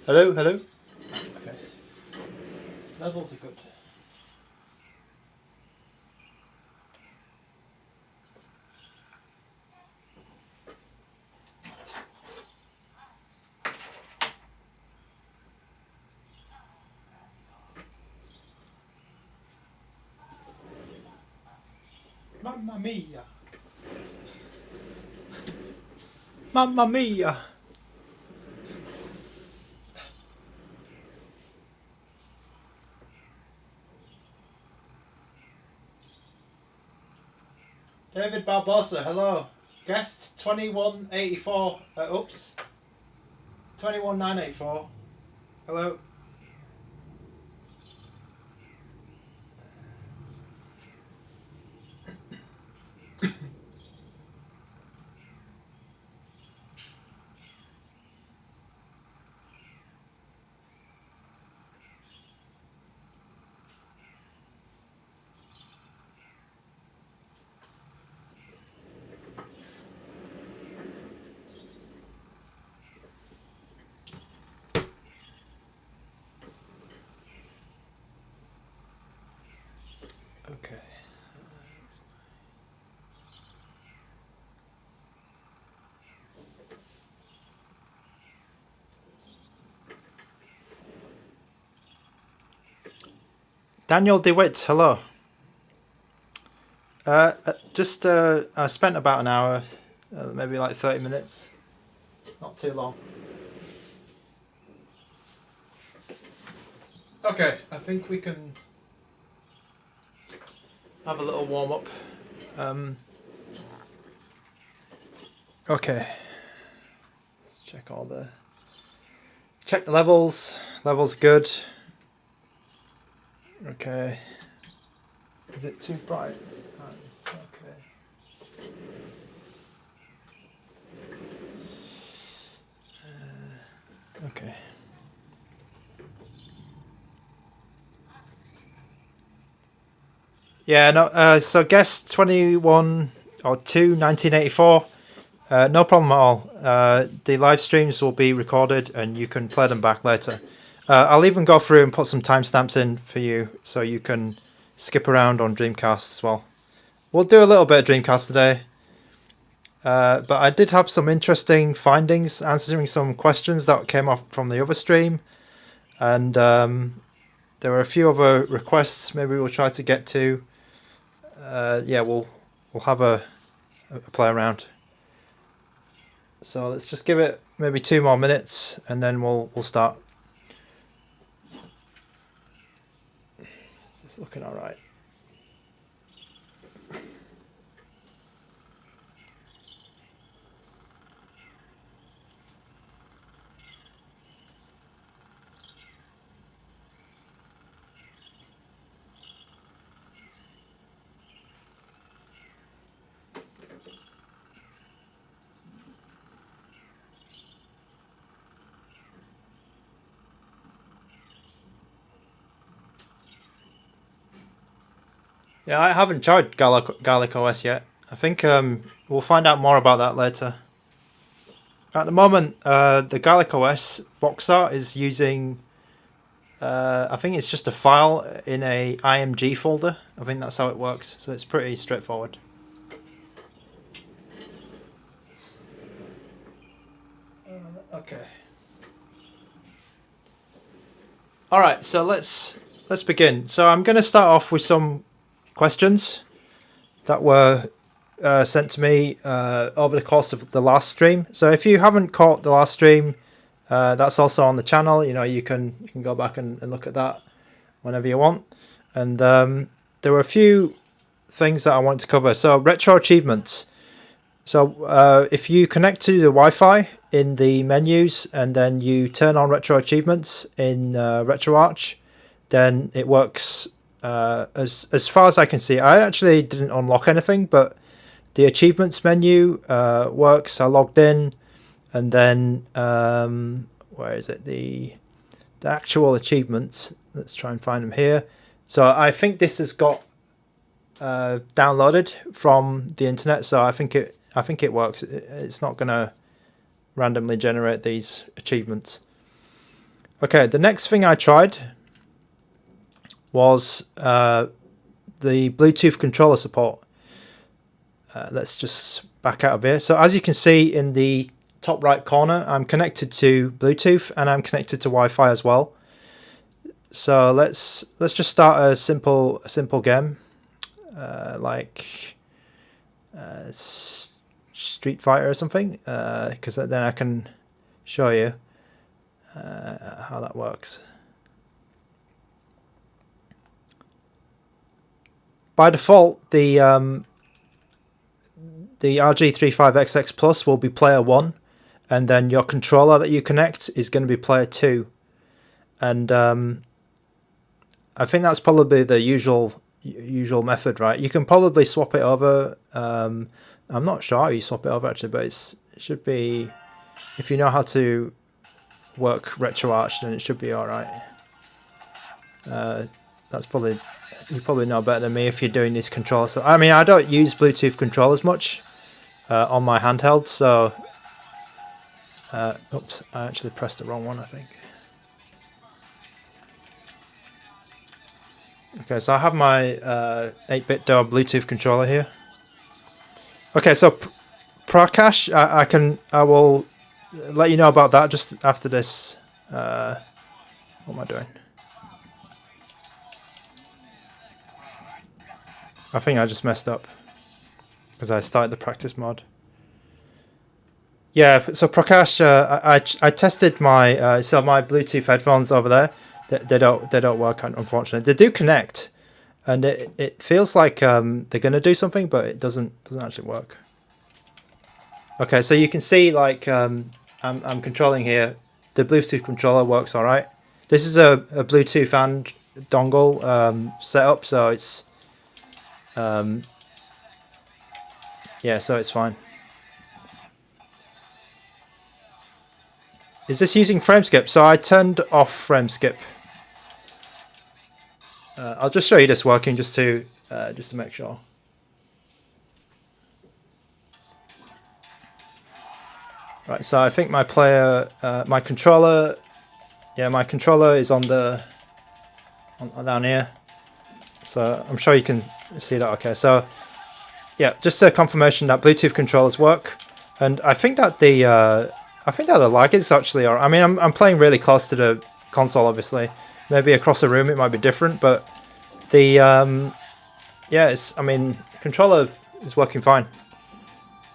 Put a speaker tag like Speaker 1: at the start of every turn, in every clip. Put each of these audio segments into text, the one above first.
Speaker 1: Hello, hello. Okay. Levels are good. Mamma mia! Mamma mia! David Barbosa, hello. Guest 2184. Oops. 21984. Hello. Okay. Daniel DeWitt, hello. I spent about an hour, maybe like 30 minutes. Not too long. Okay, I think we can have a little warm up. Okay. Let's check the levels. Levels good. Okay. Is it too bright? Nice. Okay. Okay. Yeah, no, so guest 21 or 2 1984, no problem at all. The live streams will be recorded and you can play them back later. I'll even go through and put some timestamps in for you so you can skip around on Dreamcast as well. We'll do a little bit of Dreamcast today. But I did have some interesting findings answering some questions that came up from the other stream. And there were a few other requests maybe we'll try to get to. Yeah, we'll have a play around. So let's just give it maybe 2 more minutes and then we'll start. Is this looking all right? Yeah, I haven't tried Garlic OS yet. I think we'll find out more about that later. At the moment, the Garlic OS box art is using, I think it's just a file in a IMG folder. I think that's how it works, so it's pretty straightforward. Okay. All right, so let's begin. So I'm going to start off with some questions that were sent to me over the course of the last stream. So if you haven't caught the last stream, that's also on the channel. You know, you can go back and look at that whenever you want. And there were a few things that I wanted to cover. So retro achievements. So if you connect to the Wi-Fi in the menus and then you turn on retro achievements in RetroArch, then it works. As far as I can see, I actually didn't unlock anything, but the achievements menu works. I logged in, and then where is it? The actual achievements. Let's try and find them here. So I think this has got downloaded from the internet. So I think it works. It's not going to randomly generate these achievements. Okay, the next thing I tried was the Bluetooth controller support. Let's just back out of here. So as you can see in the top right corner, I'm connected to Bluetooth and I'm connected to Wi-Fi as well. So let's just start a simple game, like Street Fighter or something, because then I can show you how that works. By default, the RG35XX Plus will be player 1, and then your controller that you connect is going to be player 2. And I think that's probably the usual method, right? You can probably swap it over. I'm not sure how you swap it over actually, but it should be, if you know how to work RetroArch, then it should be all right. That's probably, you probably know better than me if you're doing these controllers. So I mean, I don't use Bluetooth controllers much on my handheld, so oops, I actually pressed the wrong one, I think. Okay, so I have my 8-bit DOA Bluetooth controller here. Okay, so Prakash, I will let you know about that just after this. What am I doing? I think I just messed up because I started the practice mode. Yeah, so Prakash, I tested my so my Bluetooth headphones over there. They don't work, unfortunately. They do connect, and it feels like they're gonna do something, but it doesn't actually work. Okay, so you can see like I'm controlling here. The Bluetooth controller works all right. This is a Bluetooth and dongle setup, so it's yeah, so it's fine. Is this using frame skip? So I turned off frame skip. I'll just show you this working just to make sure. Right, so I think my my controller is on down here. So I'm sure you can see that. Okay, so yeah, just a confirmation that Bluetooth controllers work, and I think that the lag is actually alright. I mean, I'm playing really close to the console, obviously. Maybe across the room it might be different, but the yeah, I mean, controller is working fine.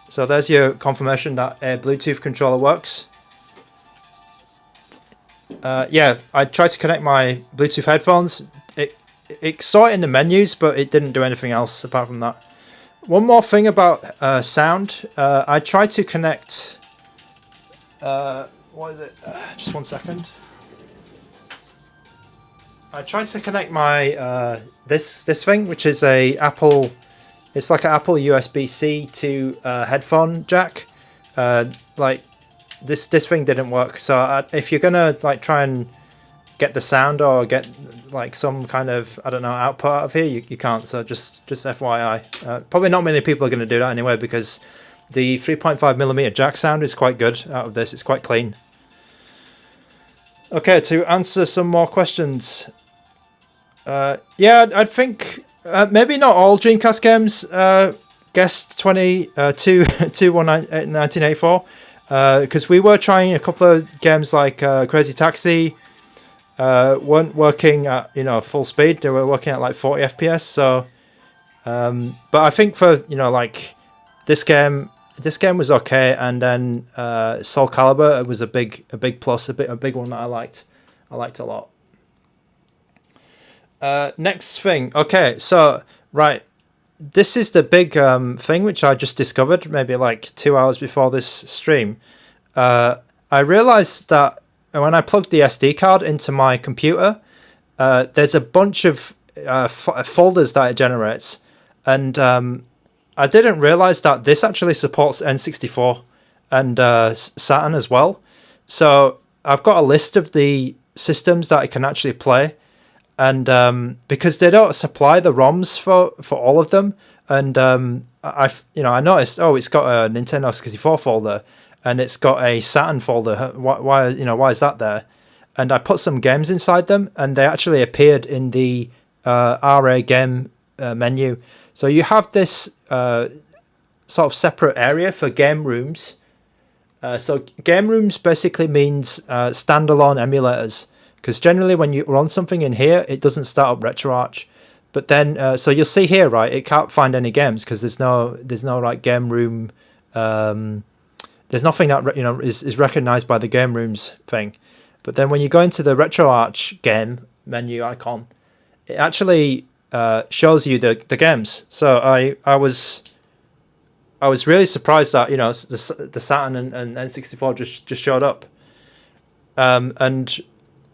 Speaker 1: So there's your confirmation that a Bluetooth controller works. Yeah, I tried to connect my Bluetooth headphones. It saw it in the menus, but it didn't do anything else apart from that. One more thing about sound. I tried to connect. What is it? Just 1 second. I tried to connect my this thing, which is a Apple. It's like an Apple USB-C to headphone jack. Like this thing didn't work. So if you're gonna like try and get the sound or get like some kind of, I don't know, output out of here, you can't. So just FYI. Probably not many people are gonna do that anyway, because the 3.5mm jack sound is quite good out of this. It's quite clean. Okay, to answer some more questions. Yeah, I think maybe not all Dreamcast games guessed 1984, because we were trying a couple of games like Crazy Taxi. Weren't working at full speed. They were working at like 40 FPS. So, but I think for like this game was okay, and then Soul Calibur was a big plus, a big one that I liked a lot. Next thing, okay, so right, this is the big thing which I just discovered maybe like 2 hours before this stream. I realized that when I plugged the SD card into my computer, there's a bunch of folders that it generates, and I didn't realize that this actually supports N64 and Saturn as well. So I've got a list of the systems that I can actually play, and because they don't supply the ROMs for all of them, and I noticed, oh, it's got a Nintendo 64 folder and it's got a Saturn folder. Why is that there? and I put some games inside them, and they actually appeared in the RA game menu. So you have this sort of separate area for game rooms. So game rooms basically means standalone emulators, because generally when you run something in here, it doesn't start up RetroArch. But then, so you'll see here, right? It can't find any games because there's no like game room. There's nothing that is recognized by the game rooms thing. But then when you go into the RetroArch game menu icon, it actually shows you the games. So I was really surprised that the Saturn and N64 just showed up. And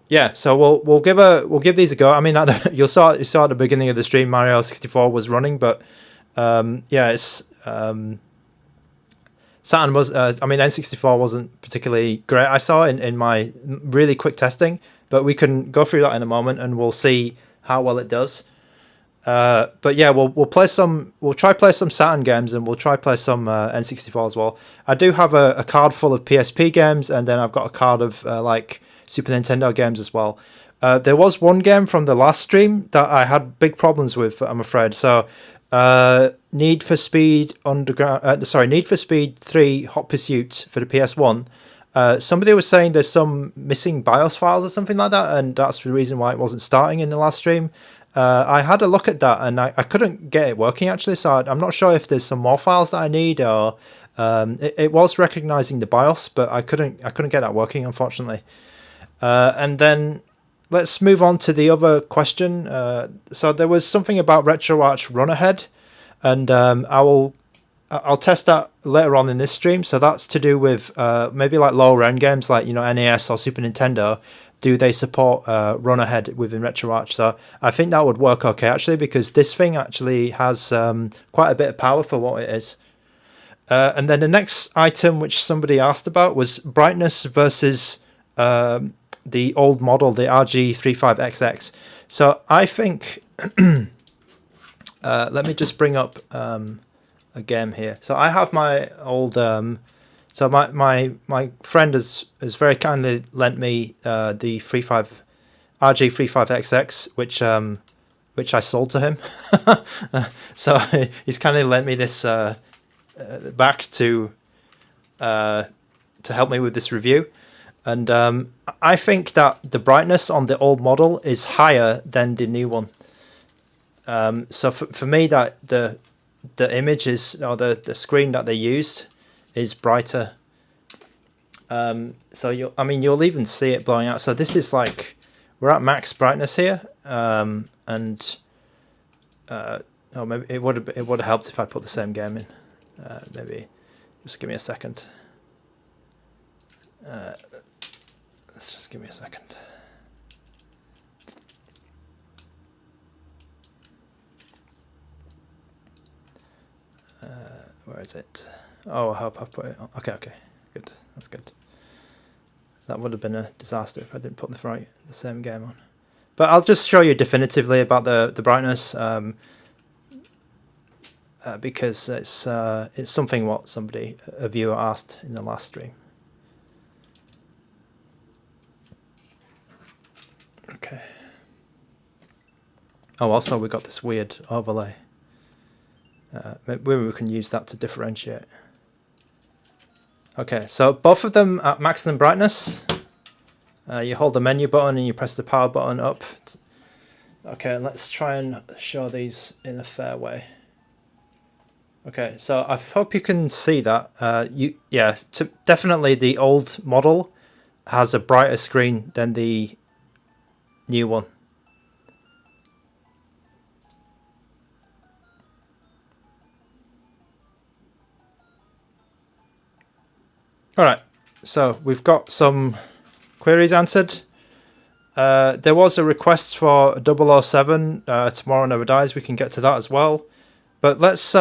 Speaker 1: yeah, so we'll give these a go. I mean, you saw at the beginning of the stream Mario 64 was running, but yeah, it's Saturn was. I mean, N64 wasn't particularly great. I saw in my really quick testing, but we can go through that in a moment, and we'll see how well it does. But yeah, we'll play some. We'll try play some Saturn games, and we'll try play some N64 as well. I do have a card full of PSP games, and then I've got a card of like Super Nintendo games as well. There was one game from the last stream that I had big problems with, I'm afraid. So Need for Speed Need for Speed 3 Hot Pursuit for the PS1. Somebody was saying there's some missing BIOS files or something like that, and that's the reason why it wasn't starting in the last stream. I had a look at that, and I couldn't get it working actually, so I'm not sure if there's some more files that I need, or it was recognizing the BIOS, but I couldn't get that working, unfortunately. And then let's move on to the other question. So there was something about RetroArch Run Ahead, and I'll test that later on in this stream. So that's to do with maybe like lower end games like NES or Super Nintendo. Do they support Run Ahead within RetroArch? So I think that would work okay actually, because this thing actually has quite a bit of power for what it is. And then the next item which somebody asked about was brightness versus the old model, the RG35XX. So I think let me just bring up a game here. So I have my old so my friend has very kindly lent me the RG35XX, which I sold to him. So he's kindly lent me this back to help me with this review. And I think that the brightness on the old model is higher than the new one. So for me, that the image is, or the screen that they used is brighter. So you'll even see it blowing out. So this is like, we're at max brightness here, and maybe it would have helped if I put the same game in. Maybe just give me a second. Let's just give me a second. Where is it? Oh, I hope I've put it on. Okay, good. That's good. That would have been a disaster if I didn't put the same game on. But I'll just show you definitively about the brightness, because it's something what a viewer asked in the last stream. Okay. Oh, also we got this weird overlay. Maybe we can use that to differentiate. Okay, so both of them at maximum brightness. You hold the menu button and you press the power button up. Okay, let's try and show these in a fair way. Okay, so I hope you can see that. Definitely the old model has a brighter screen than the new one. Alright, so we've got some queries answered. There was a request for 007, Tomorrow Never Dies. We can get to that as well. But let's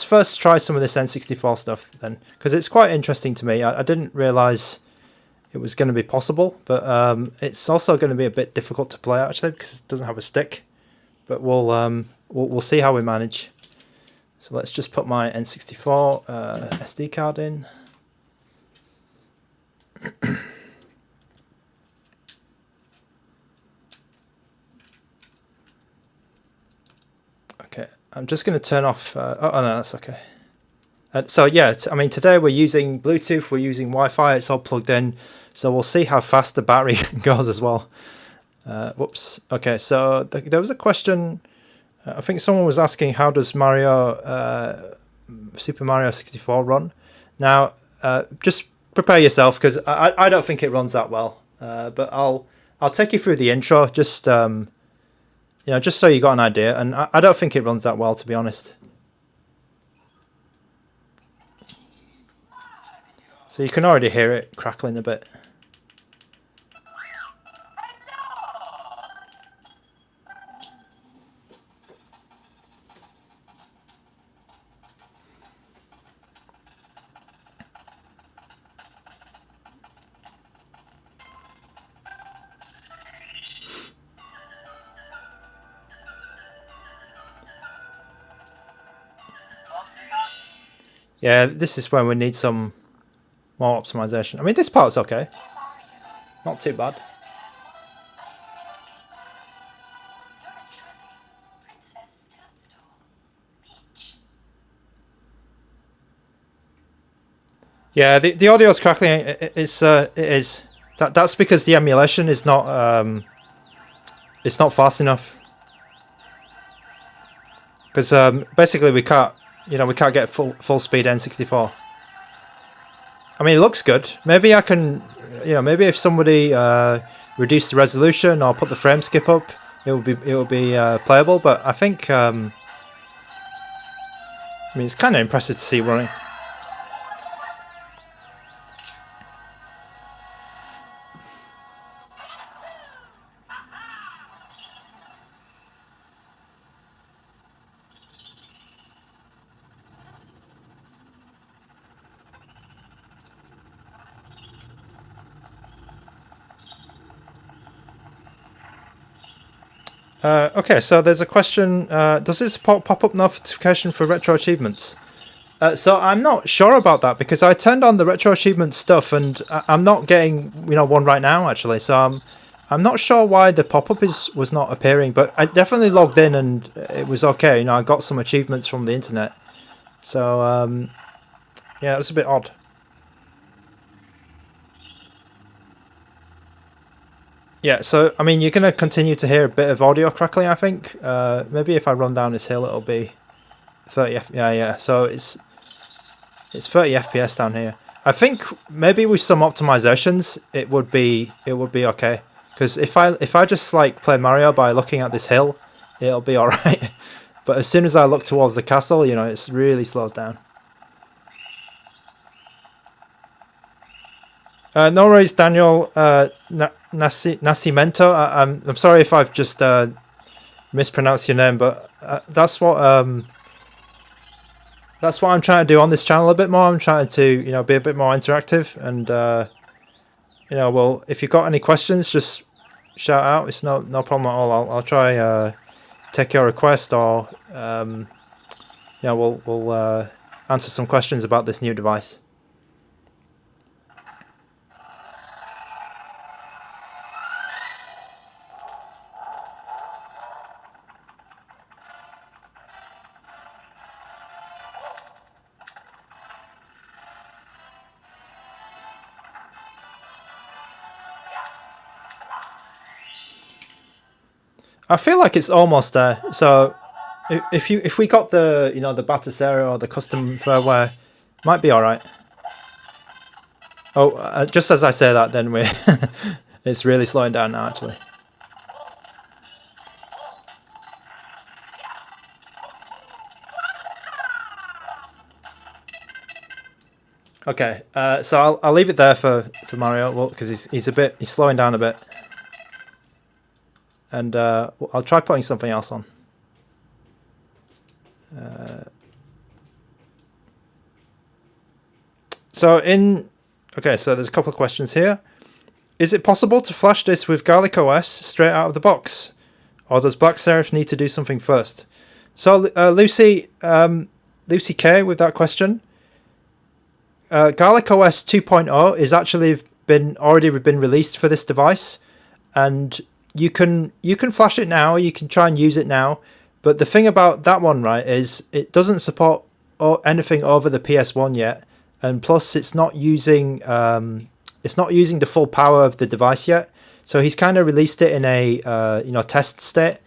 Speaker 1: first try some of this N64 stuff then, because it's quite interesting to me. I didn't realise it was going to be possible, but it's also going to be a bit difficult to play actually because it doesn't have a stick. But we'll see how we manage. So let's just put my N64 SD card in. I'm just going to turn off. Oh no, that's okay. So yeah, I mean today we're using Bluetooth, we're using Wi-Fi. It's all plugged in, so we'll see how fast the battery goes as well. Whoops. Okay, so there was a question. I think someone was asking how does Super Mario 64 run. Now, just prepare yourself because I don't think it runs that well. But I'll take you through the intro, just just so you got an idea. And I don't think it runs that well, to be honest. So you can already hear it crackling a bit. Yeah, this is when we need some more optimization. I mean, this part's okay. Not too bad. Yeah, the audio's crackling. It is. That's because the emulation is not. It's not fast enough. Because basically we can't get full speed N64. I mean, it looks good. Maybe I can, maybe if somebody reduced the resolution or put the frame skip up, it would be playable. But I think, I mean, it's kind of impressive to see running. Okay, so there's a question, does this pop-up notification for retro achievements? So I'm not sure about that because I turned on the retro achievement stuff and I'm not getting one right now actually, so I'm not sure why the pop-up was not appearing, but I definitely logged in and it was okay. I got some achievements from the internet, so yeah, it was a bit odd. Yeah, so I mean, you're gonna continue to hear a bit of audio crackling. I think maybe if I run down this hill, it'll be 30. Yeah. So it's 30 FPS down here. I think maybe with some optimizations, it would be okay. Because if I just like play Mario by looking at this hill, it'll be all right. But as soon as I look towards the castle, it really slows down. No worries, Daniel Nascimento. I'm sorry if I've just mispronounced your name, but that's what I'm trying to do on this channel a bit more. I'm trying to be a bit more interactive, and well, if you've got any questions, just shout out. It's no problem at all. I'll try take your request, or we'll answer some questions about this new device. I feel like it's almost there. So if we got the the Batasera or the custom firmware, might be all right. Oh, just as I say that, then we it's really slowing down now actually. Okay, so I'll leave it there for Mario, well, because he's slowing down a bit. And I'll try putting something else on. So there's a couple of questions here. Is it possible to flash this with Garlic OS straight out of the box, or does Black Serif need to do something first? So Lucy K with that question. Garlic OS 2.0 is actually already been released for this device, and you can flash it now. You can try and use it now, But the thing about that one, right, is it doesn't support anything over the PS1 yet, and plus it's not using the full power of the device yet. So he's kind of released it in a test state.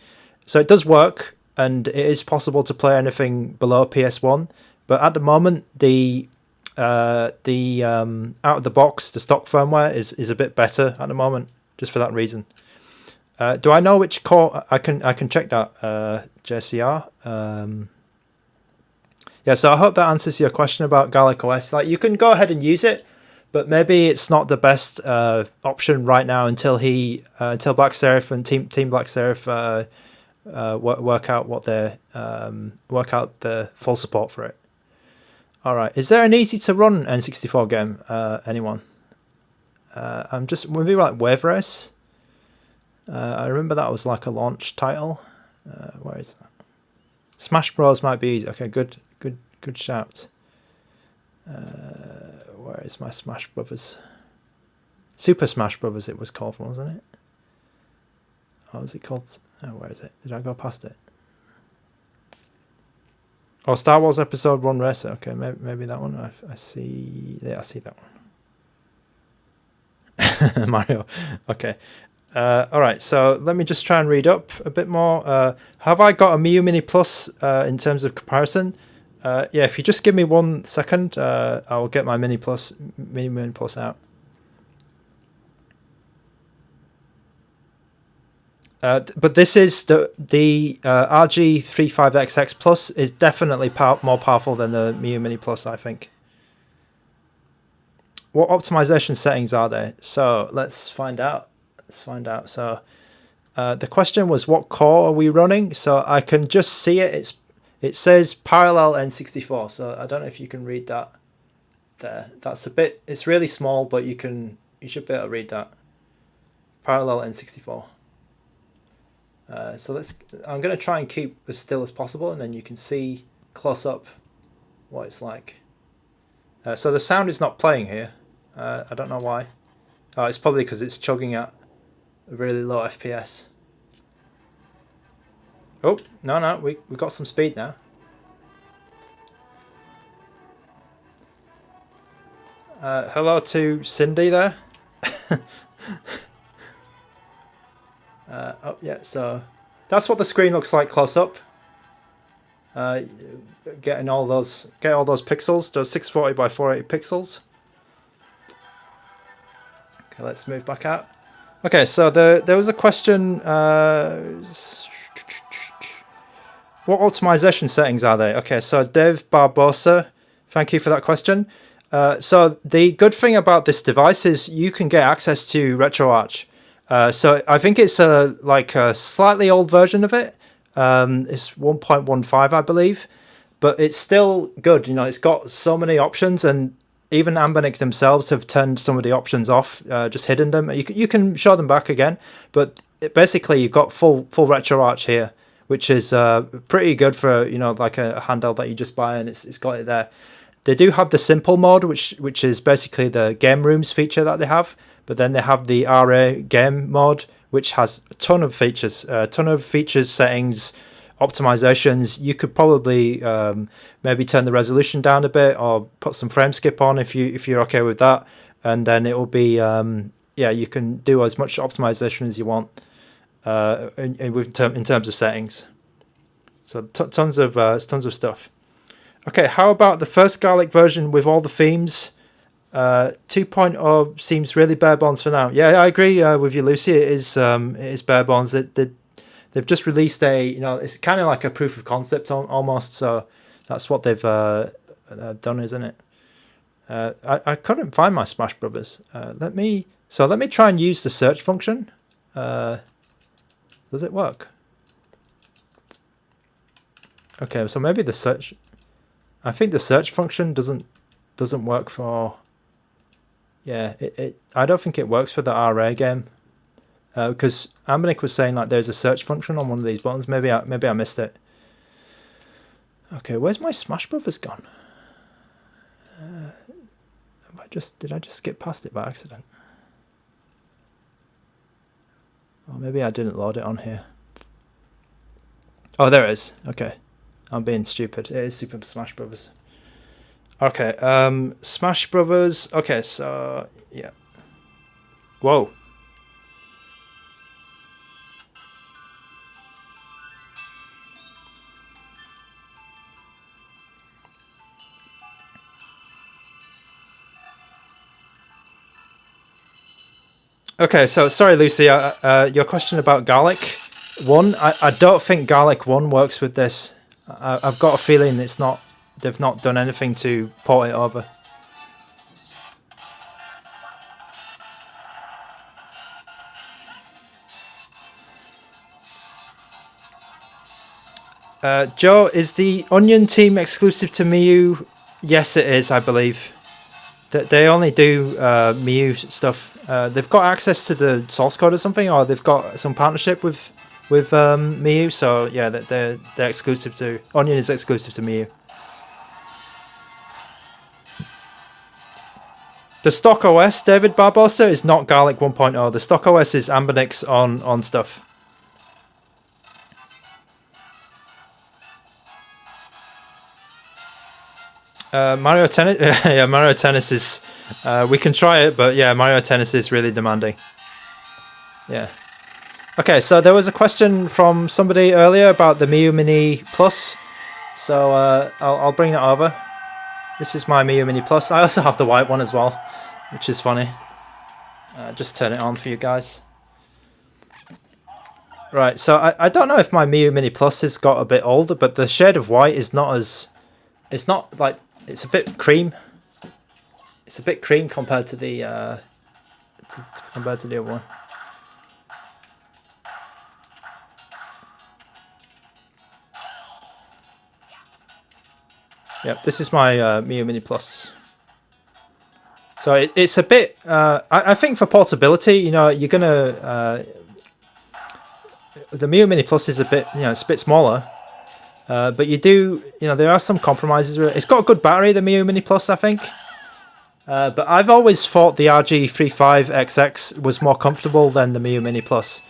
Speaker 1: So it does work, and it is possible to play anything below PS1. But at the moment, the out of the box, the stock firmware is a bit better at the moment, just for that reason. Do I know which core? I can check that, JCR. Yeah, so I hope that answers your question about Garlic OS. Like, you can go ahead and use it, but maybe it's not the best option right now until Black Seraph and Team Black Seraph work out the full support for it. All right, is there an easy to run N64 game? Anyone? I'm just maybe like Wave Race. I remember that was like a launch title. Where is that? Smash Bros might be easy. Okay, good shout. Where is my Smash Brothers? Super Smash Brothers it was called, wasn't it? What was it called? Oh, where is it? Did I go past it? Oh, Star Wars Episode 1 Racer. Okay, maybe that one. I see. Yeah, I see that one. Mario. Okay. All right, so let me just try and read up a bit more. Have I got a Miyoo Mini Plus in terms of comparison? Yeah, if you just give me 1 second, I'll get my Mini Mini Plus out. But this is the RG35XX Plus is definitely more powerful than the Miyoo Mini Plus, I think. What optimization settings are there? So let's find out. So the question was, what core are we running? So I can just see it. It says parallel N64. So I don't know if you can read that there. That's a bit. It's really small, but you should be able to read that. Parallel N64. So I'm going to try and keep as still as possible, and then you can see close up what it's like. So the sound is not playing here. I don't know why. Oh, it's probably because it's chugging at a really low FPS. Oh, no, we got some speed now. Hello to Cindy there. Oh yeah, so that's what the screen looks like close up. Getting all those pixels, those 640 by 480 pixels. Okay, let's move back out. Okay, so there was a question. What optimization settings are they? Okay, so Dev Barbosa, thank you for that question. So the good thing about this device is you can get access to RetroArch. So I think it's like a slightly old version of it. It's 1.15, I believe, but it's still good. You know, it's got so many options, and even ANBERNIC themselves have turned some of the options off, just hidden them. You can show them back again, but basically you've got full RetroArch here, which is pretty good for, you know, like a handheld that you just buy, and it's got it there. They do have the simple mode, which is basically the game rooms feature that they have. But then they have the RA game mode, which has a ton of features, settings, optimizations. You could probably maybe turn the resolution down a bit, or put some frame skip on if you're okay with that, and then it will be you can do as much optimization as you want in terms of settings. So tons of stuff. Okay, how about the first Garlic version with all the themes? 2.0 seems really bare bones for now. Yeah, I agree with you, Lucy. It is bare bones. They've just released it's kind of like a proof of concept almost. So that's what they've done, isn't it? I couldn't find my Smash Brothers. Let me try and use the search function. Does it work? Okay, so maybe the search. I think the search function doesn't work for. Yeah, I don't think it works for the RA game, because ANBERNIC was saying like there's a search function on one of these buttons. Maybe I missed it. Okay, where's my Smash Brothers gone? Did I just skip past it by accident? Or maybe I didn't load it on here. Oh, there it is. Okay. I'm being stupid. It is Super Smash Brothers. Okay, Smash Brothers. Okay, so yeah. Whoa. Okay, so sorry, Lucy. Your question about Garlic 1. I don't think Garlic 1 works with this. I've got a feeling it's not. They've not done anything to port it over. Joe, is the Onion team exclusive to Miyoo? Yes, it is, I believe. They only do Miyoo stuff. They've got access to the source code or something, or they've got some partnership with Miyoo. So yeah, they're exclusive to Onion is exclusive to Miyoo. The stock OS, David Barbosa, is not Garlic 1.0. The stock OS is ANBERNIC's on stuff. Mario Tennis, yeah, Mario Tennis is. We can try it, but yeah, Mario Tennis is really demanding. Yeah. Okay, so there was a question from somebody earlier about the Miyoo Mini Plus, so I'll bring it over. This is my Miyoo Mini Plus. I also have the white one as well, which is funny. Just turn it on for you guys. Right, so I don't know if my Miyoo Mini Plus has got a bit older, but the shade of white is not as... It's not like... It's a bit cream. It's a bit cream compared to the compared to the other one. Yep, this is my Miyoo Mini Plus. So it's a bit. I think for portability, you know, you're gonna. The Miyoo Mini Plus is a bit, you know, it's a bit smaller. But you do, you know, there are some compromises with it. It's got a good battery, the Miyoo Mini Plus, I think. But I've always thought the RG35XX was more comfortable than the Miyoo Mini Plus.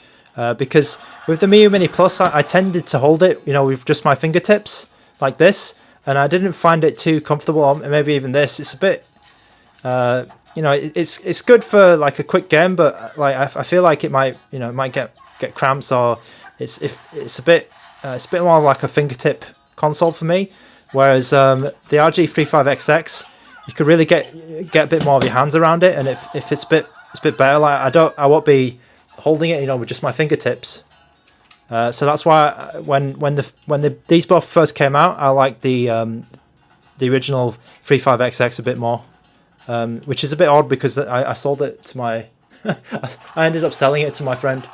Speaker 1: Because with the Miyoo Mini Plus, I tended to hold it, you know, with just my fingertips, like this. And I didn't find it too comfortable, or maybe even this. It's a bit, you know, it's good for like a quick game, but like I feel like it might, you know, it might get cramps, or it's a bit more like a fingertip console for me. Whereas the RG35XX, you could really get a bit more of your hands around it, and if it's a bit better, like I won't be holding it, you know, with just my fingertips. So that's why when these both first came out, I liked the original 35XX a bit more, which is a bit odd because I sold it to my I ended up selling it to my friend.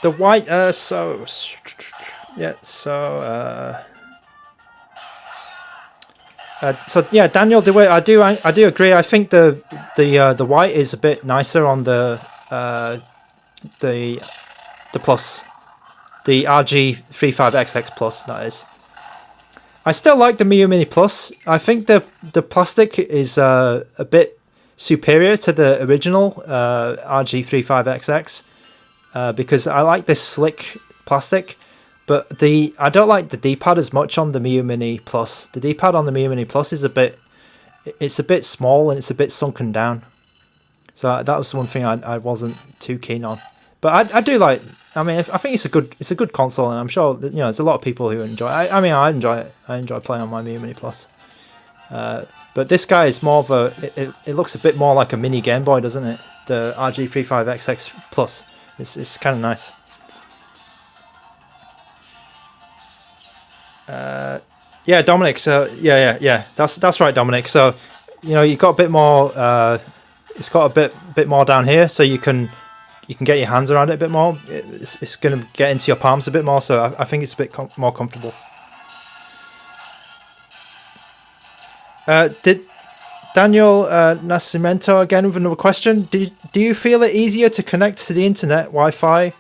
Speaker 1: The white, so yeah, Daniel, I do agree. I think the white is a bit nicer on the Plus, the RG35XX Plus, that is. I still like the Miyoo Mini Plus. I think the plastic is a bit superior to the original RG35XX because I like this slick plastic. But I don't like the D-pad as much on the Miyoo Mini Plus. The D-pad on the Miyoo Mini Plus is a bit small and it's a bit sunken down. So that was one thing I wasn't too keen on. But I do like. I mean, I think it's a good console, and I'm sure that, you know, there's a lot of people who enjoy it. I mean, I enjoy it. I enjoy playing on my Miyoo Mini Plus. But this guy is more of a. It looks a bit more like a mini Game Boy, doesn't it? The RG35XX Plus. It's kind of nice. Yeah, Dominic. So yeah. That's right, Dominic. So, you know, you've got a bit more. It's got a bit more down here, so you can get your hands around it a bit more. It's going to get into your palms a bit more, so I think it's a bit more comfortable. Did Daniel Nascimento again with another question? Do you feel it easier to connect to the internet Wi-Fi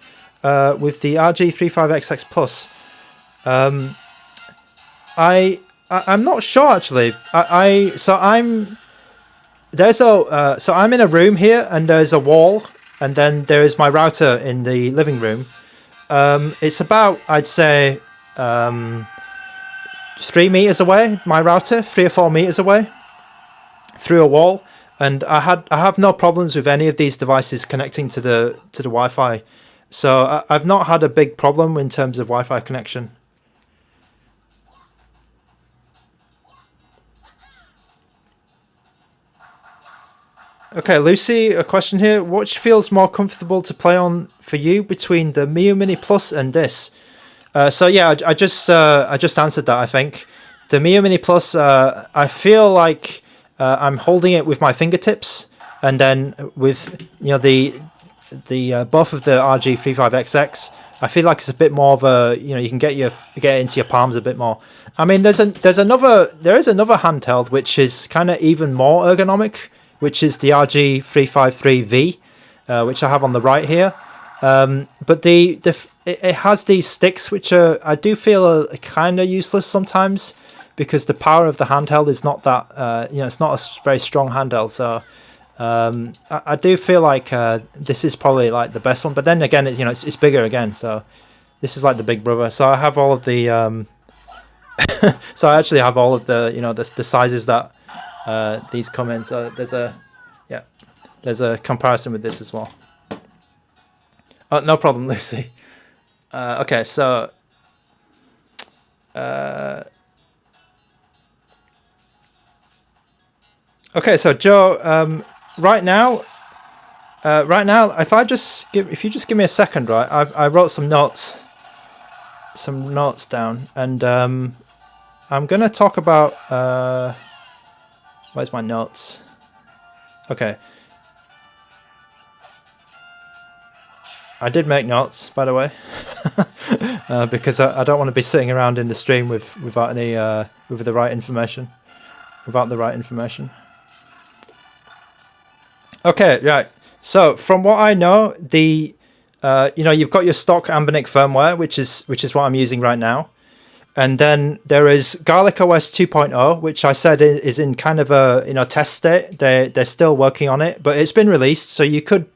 Speaker 1: with the RG35XX Plus? I'm not sure actually. there's a so I'm in a room here, and there's a wall, and then there is my router in the living room. It's about, I'd say, 3 meters away. My router, 3 or 4 meters away, through a wall, and I have no problems with any of these devices connecting to the Wi-Fi. So I've not had a big problem in terms of Wi-Fi connection. Okay, Lucy, a question here. Which feels more comfortable to play on for you between the Miyoo Mini Plus and this? So yeah, I just answered that. I think the Miyoo Mini Plus. I feel like I'm holding it with my fingertips, and then with the both of the RG35XX. I feel like it's a bit more of a you can get it into your palms a bit more. I mean, there is another handheld which is kind of even more ergonomic, which is the RG353V, which I have on the right here. But it has these sticks which I do feel are kind of useless sometimes, because the power of the handheld is not that it's not a very strong handheld. So I do feel like this is probably like the best one. But then again, it's bigger again, so this is like the big brother. So I have all of the so I actually have all of the the sizes that these come in. So there's a comparison with this as well. Oh, no problem, Lucy. Okay, so okay, so Joe, right now, if you just give me a second, right? I wrote some notes down, and I'm gonna talk about where's my notes? Okay. I did make notes, by the way, because I don't want to be sitting around in the stream without the right information. Okay, right. So from what I know, you've got your stock ANBERNIC firmware, which is what I'm using right now, and then there is Garlic OS 2.0, which I said is in kind of a test state. They're still working on it, but it's been released, so you could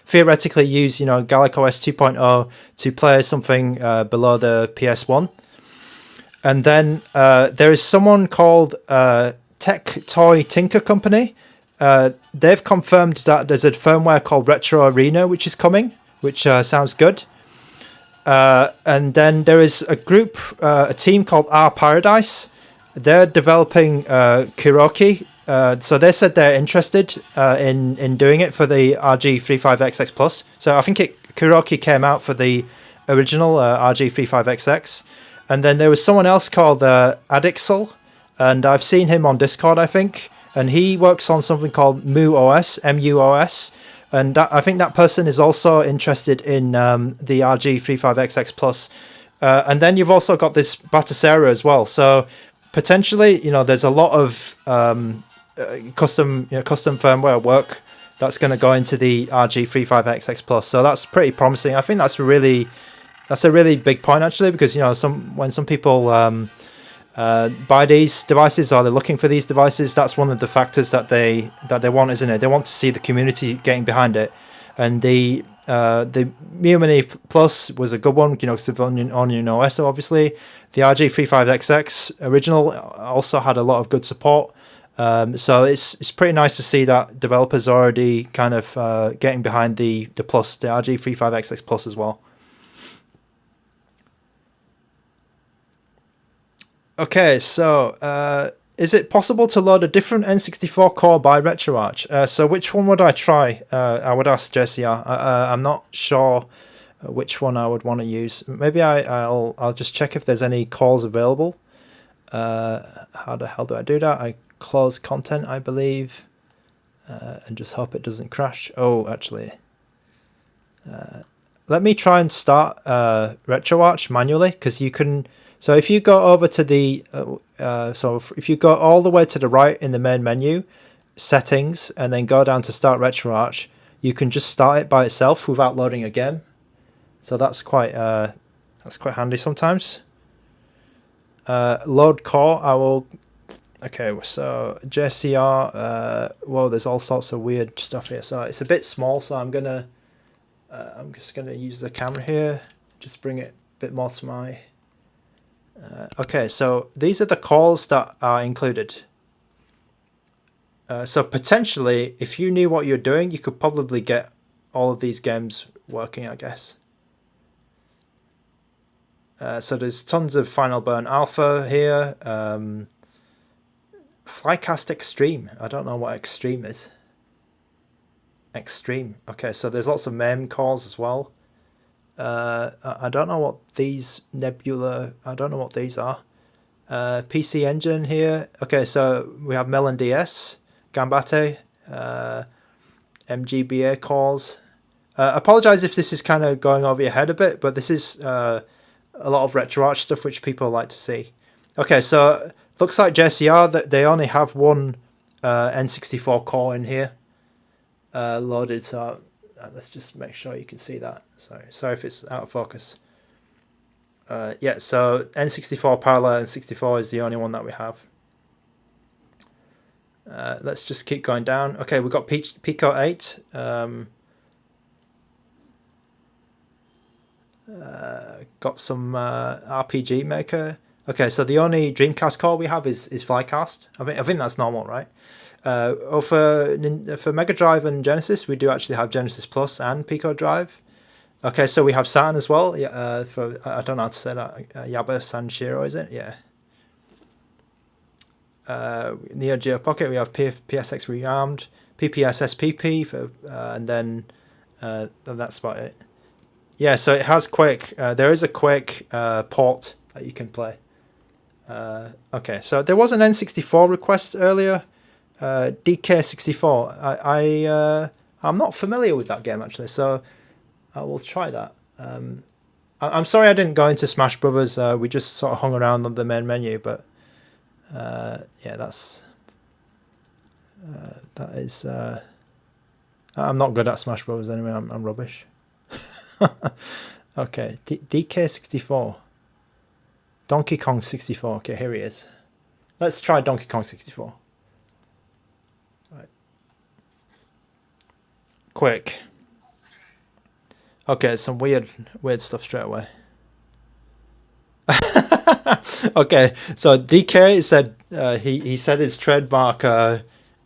Speaker 1: theoretically use Garlic OS 2.0 to play something below the PS1. And then there is someone called Tech Toy Tinker Company. They've confirmed that there's a firmware called RetroArena which is coming, which sounds good. And then there is a team called R Paradise. They're developing Kuroki. So they said they're interested in doing it for the RG35XX Plus. So I think Kuroki came out for the original RG35XX. And then there was someone else called Adixel, and I've seen him on Discord, I think. And he works on something called MUOS, M-U-O-S. And I think that person is also interested in the RG35XX Plus. And then you've also got this Batasera as well. So potentially, there's a lot of custom firmware work that's going to go into the RG35XX Plus. So that's pretty promising. I think that's a really big point, actually, because when some people buy these devices, or they're looking for these devices, that's one of the factors that they want, isn't it? They want to see the community getting behind it. And the Miyoo Mini Plus was a good one, because of Onion OS, obviously. The RG35XX original also had a lot of good support. So it's pretty nice to see that developers are already kind of getting behind the Plus, the RG35XX Plus as well. Okay, so is it possible to load a different N64 core by RetroArch? So which one would I try? I would ask JCR. I'm not sure which one I would want to use. Maybe I'll just check if there's any cores available. How the hell do I do that? I close content, I believe, and just hope it doesn't crash. Oh, actually, let me try and start RetroArch manually, because you can. So if you go over to the if you go all the way to the right in the main menu, settings, and then go down to start RetroArch, you can just start it by itself without loading a game. So that's quite handy sometimes. Load core, Okay, so JCR, whoa, there's all sorts of weird stuff here. So it's a bit small, so I'm just gonna use the camera here, just bring it a bit more to my. Okay, so these are the calls that are included. So potentially, if you knew what you're doing, you could probably get all of these games working, I guess. So there's tons of Final Burn Alpha here. Flycast Extreme. I don't know what Extreme is. Extreme. Okay, so there's lots of MAME calls as well. I don't know what these Nebula. I don't know what these are. PC Engine here. Okay, so we have Melon DS, Gambate, MGBA calls. Apologize if this is kind of going over your head a bit, but this is a lot of RetroArch stuff which people like to see. Okay, so looks like JCR that they only have one N64 core in here loaded. So let's just make sure you can see that. Sorry if it's out of focus. Yeah, so N64 parallel N64 is the only one that we have. Let's just keep going down. Okay, we've got Pico 8. Got some RPG Maker. Okay, so the only Dreamcast core we have is Flycast. I think that's normal, right? For Mega Drive and Genesis, we do actually have Genesis Plus and Pico Drive. Okay, so we have Saturn as well. Yeah, for I don't know how to say that. Yaba Sanshiro, is it? Yeah. Neo Geo Pocket, we have PSX Rearmed, PPS SPP, for, and then that's about it. Yeah, so it has Quake. There is a Quake port that you can play. Okay, so there was an N64 request earlier. DK64. I'm not familiar with that game actually, so I will try that. I'm sorry I didn't go into Smash Brothers. We just sort of hung around on the main menu, but yeah, that is. I'm not good at Smash Brothers anyway. I'm rubbish. Okay, DK64. Donkey Kong 64. Okay, here he is. Let's try Donkey Kong 64. Right. Quick. Okay, some weird stuff straight away. Okay, so DK said he said his trademark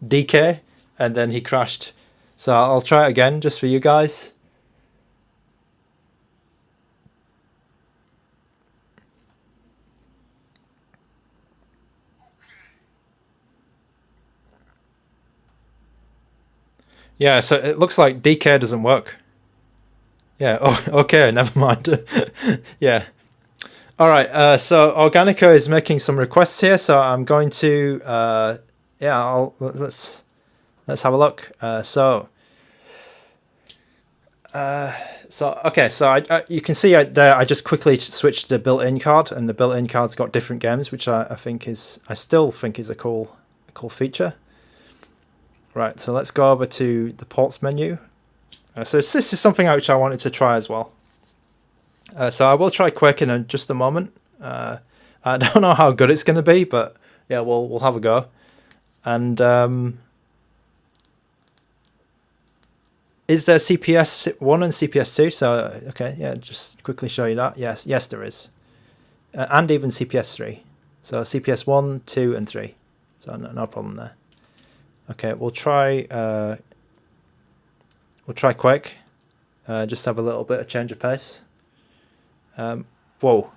Speaker 1: DK, and then he crashed. So I'll try it again just for you guys. Yeah, so it looks like DK doesn't work. Yeah, oh, okay, never mind. Yeah. All right, so Organica is making some requests here, so I'm going to, yeah, let's have a look. Okay, so you can see there I just quickly switched the built-in card, and the built-in card's got different games, which I still think is a cool feature. Right, so let's go over to the ports menu. So this is something which I wanted to try as well. So I will try Quake in just a moment. I don't know how good it's going to be, but yeah, we'll have a go. And is there CPS 1 and CPS 2? So okay, yeah, just quickly show you that. Yes, there is, and even CPS 3. So CPS 1, 2, and 3. So no problem there. Okay, we'll try Quake. Just have a little bit of change of pace. Whoa.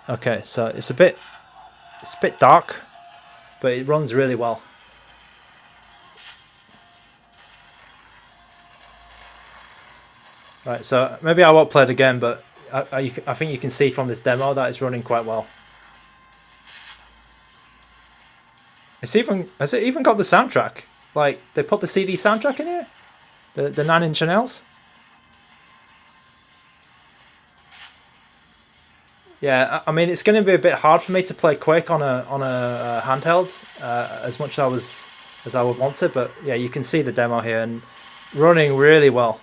Speaker 1: Okay, so it's a bit dark, but it runs really well. Right, so maybe I won't play it again, but I think you can see from this demo that it's running quite well. Has it even got the soundtrack? Like, they put the CD soundtrack in here? The 9 Inch Nails? Yeah, I mean, it's going to be a bit hard for me to play Quake on a handheld as much as I would want to, but yeah, you can see the demo here and running really well.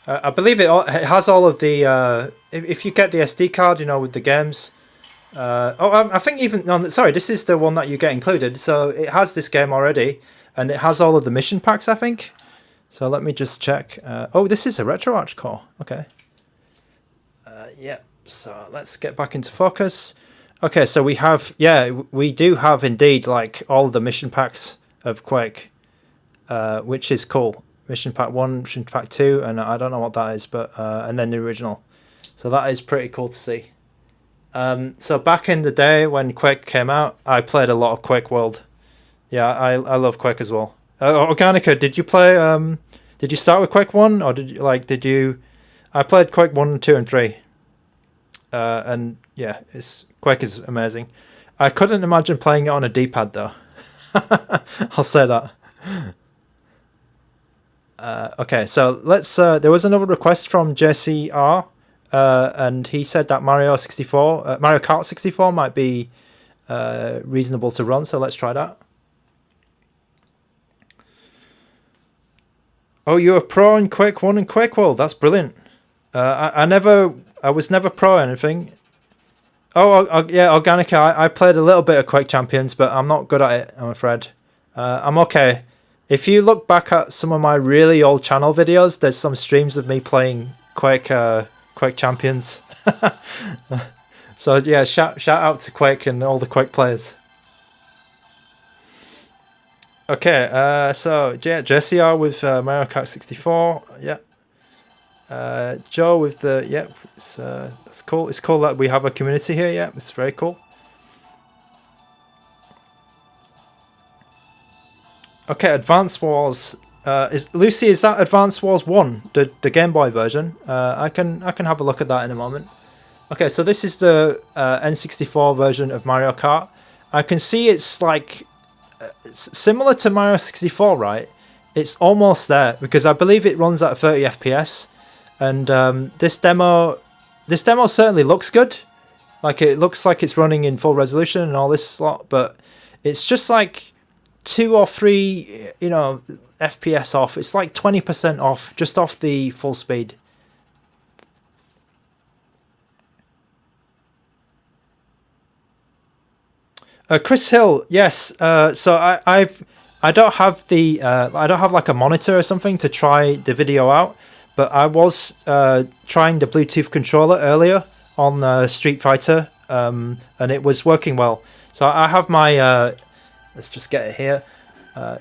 Speaker 1: I believe it has all of the. If you get the SD card, with the games. I think even no, sorry, this is the one that you get included. So it has this game already, and it has all of the mission packs, I think. So let me just check. Oh, this is a RetroArch core. Okay. Yeah. So let's get back into focus. Okay, so we have, we do have indeed like all the mission packs of Quake, which is cool. Mission pack 1, mission pack 2, and I don't know what that is, but and then the original. So that is pretty cool to see. So back in the day when Quake came out, I played a lot of Quake World. Yeah, I love Quake as well. Organica, did you play? Did you start with Quake 1, or did you? I played Quake 1, 2, and 3. And yeah, Quake is amazing. I couldn't imagine playing it on a D-pad though. I'll say that. Okay, so let's. There was another request from JCR, and he said that Mario Kart 64 might be reasonable to run. So let's try that. Oh, you're a pro in Quake 1 and Quake World. That's brilliant. I was never pro anything. Oh, yeah, Organica. I played a little bit of Quake Champions, but I'm not good at it, I'm afraid. I'm okay. If you look back at some of my really old channel videos, there's some streams of me playing Quake Champions. So yeah, shout out to Quake and all the Quake players. Okay, so JCR with Mario Kart 64, yeah. Joe with the, yeah, that's cool. It's cool that we have a community here, yeah, it's very cool. Okay, Advance Wars. Lucy, is that Advance Wars 1, the Game Boy version? I can have a look at that in a moment. Okay, so this is the N64 version of Mario Kart. I can see it's like similar to Mario 64, right? It's almost there because I believe it runs at 30 FPS, and this demo certainly looks good. Like it looks like it's running in full resolution and all this lot, but it's just like 2 or 3, FPS off. It's like 20% off, just off the full speed. Chris Hill, yes. So I don't have the I don't have like a monitor or something to try the video out, but I was trying the Bluetooth controller earlier on Street Fighter, and it was working well. So I have my let's just get it here.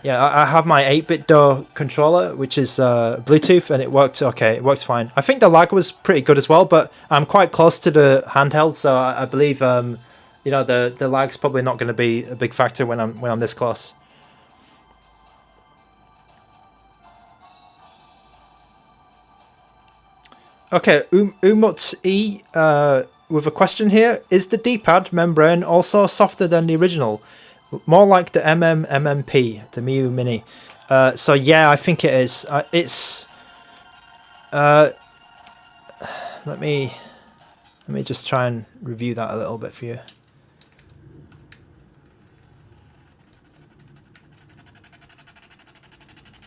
Speaker 1: Yeah, I have my 8-bit door controller, which is Bluetooth, and it worked okay. It works fine. I think the lag was pretty good as well, but I'm quite close to the handheld, so I believe the lag's probably not going to be a big factor when I'm this close. Okay, Umut E with a question here: is the D-pad membrane also softer than the original? More like the MMP, the Miyoo Mini. So yeah, I think it is. It's. Let me just try and review that a little bit for you.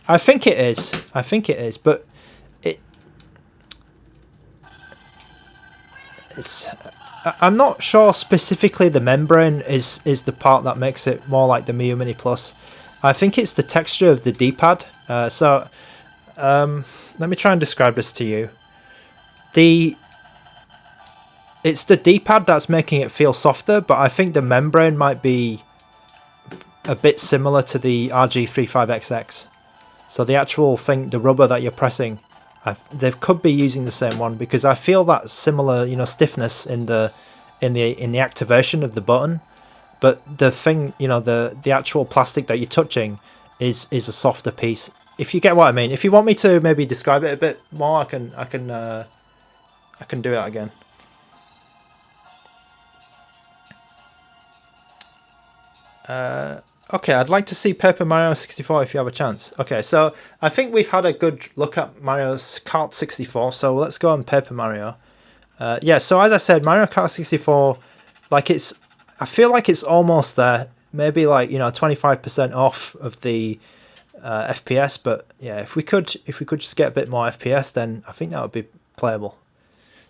Speaker 1: I think it is. But it's. I'm not sure specifically the membrane is the part that makes it more like the Miyoo Mini Plus. I think it's the texture of the D-pad. Let me try and describe this to you. It's the D-pad that's making it feel softer, but I think the membrane might be a bit similar to the RG35XX. So the actual thing, the rubber that you're pressing, they could be using the same one, because I feel that similar, stiffness in the activation of the button, but the thing, the actual plastic that you're touching is a softer piece. If you get what I mean. If you want me to maybe describe it a bit more, I can do that again. Okay, I'd like to see Paper Mario 64 if you have a chance. Okay, so I think we've had a good look at Mario Kart 64, so let's go on Paper Mario. Yeah, so as I said, Mario Kart 64, I feel like it's almost there. Maybe 25% off of the FPS, but yeah, if we could just get a bit more FPS, then I think that would be playable.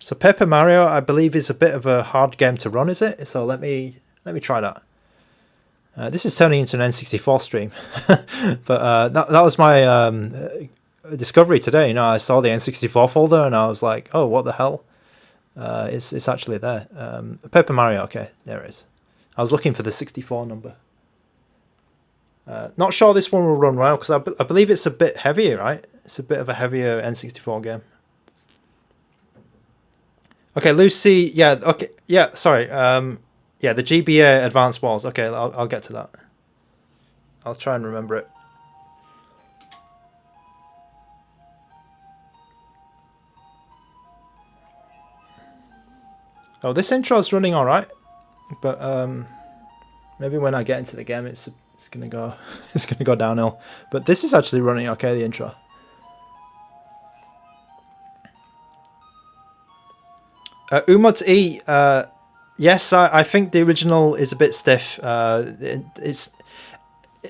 Speaker 1: So Paper Mario, I believe, is a bit of a hard game to run, is it? So let me try that. This is turning into an N64 stream, but that was my discovery today. You know, I saw the N64 folder and I was like, oh, what the hell? It's actually there. Paper Mario, okay, there it is. I was looking for the 64 number. Not sure this one will run well because I believe it's a bit heavier, right? It's a bit of a heavier N64 game. Okay, Lucy, yeah, okay, yeah, sorry. Yeah, the GBA Advanced Walls. Okay, I'll get to that. I'll try and remember it. Oh, this intro is running all right, but maybe when I get into the game, it's gonna go it's gonna go downhill. But this is actually running okay. The intro. Umut E. Yes, I think the original is a bit stiff.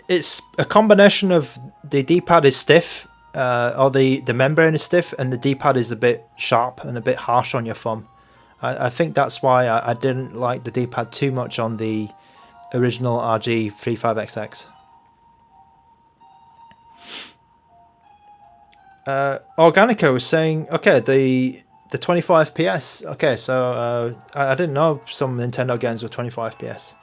Speaker 1: It's a combination of the D-pad is stiff, or the membrane is stiff, and the D-pad is a bit sharp and a bit harsh on your thumb. I think that's why I didn't like the D-pad too much on the original RG35XX. Organica was saying, okay, the 24 FPS. Okay, so I didn't know some Nintendo games were 24 FPS.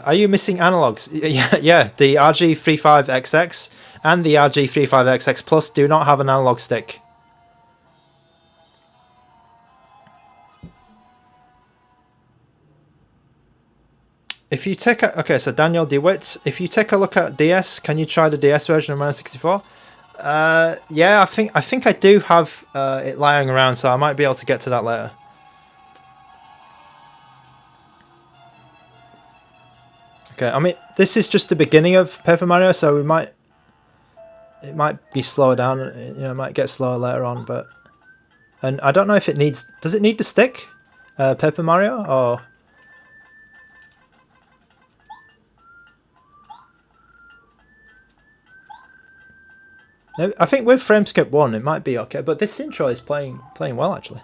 Speaker 1: Are you missing analogs? Yeah, the RG35XX and the RG35XX Plus do not have an analog stick. If you take a, okay, so Daniel DeWitt, if you take a look at DS, can you try the DS version of Mario 64? Yeah, I think I do have it lying around, so I might be able to get to that later. Okay, I mean, this is just the beginning of Paper Mario, so it might be slower down. You know, it might get slower later on, but and I don't know if it needs. Does it need to stick, Paper Mario, or? I think with frameskip 1 it might be okay, but this intro is playing well actually.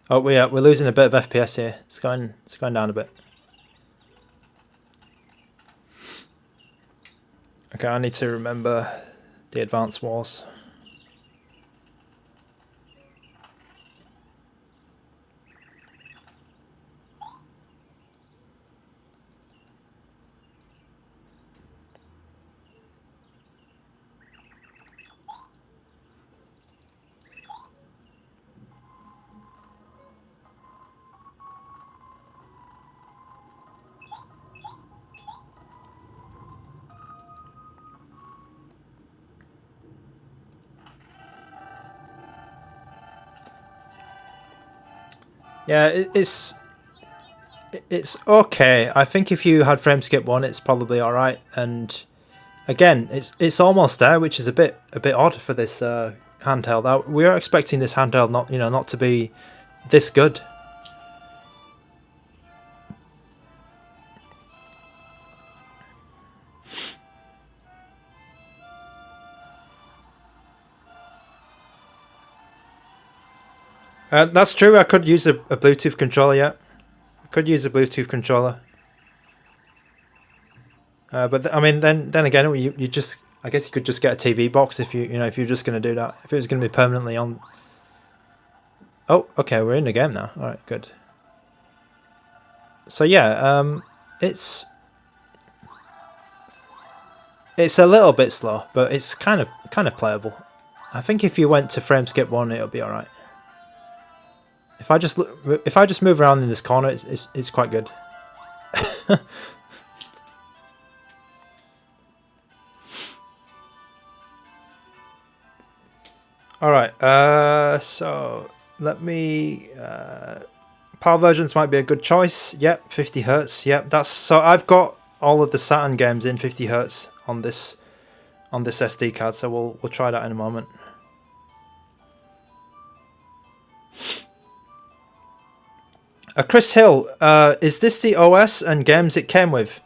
Speaker 1: Oh, we're losing a bit of FPS here. It's going down a bit. Okay, I need to remember the Advance Wars. Yeah, it's okay. I think if you had frameskip 1, it's probably all right. And again, it's almost there, which is a bit odd for this handheld. We are expecting this handheld not to be this good. That's true. I could use a Bluetooth controller. Yeah, I could use a Bluetooth controller. But I mean, then again, you just, I guess you could just get a TV box if if you're just going to do that. If it was going to be permanently on. Oh, okay, we're in the game now. All right, good. So yeah, it's a little bit slow, but it's kind of playable. I think if you went to frameskip 1, it'll be all right. If I just move around in this corner, it's quite good. All right. So let me. PAL versions might be a good choice. Yep, 50 Hz. Yep, that's so. I've got all of the Saturn games in 50 Hz on this SD card, so we'll try that in a moment. Chris Hill, is this the OS and games it came with?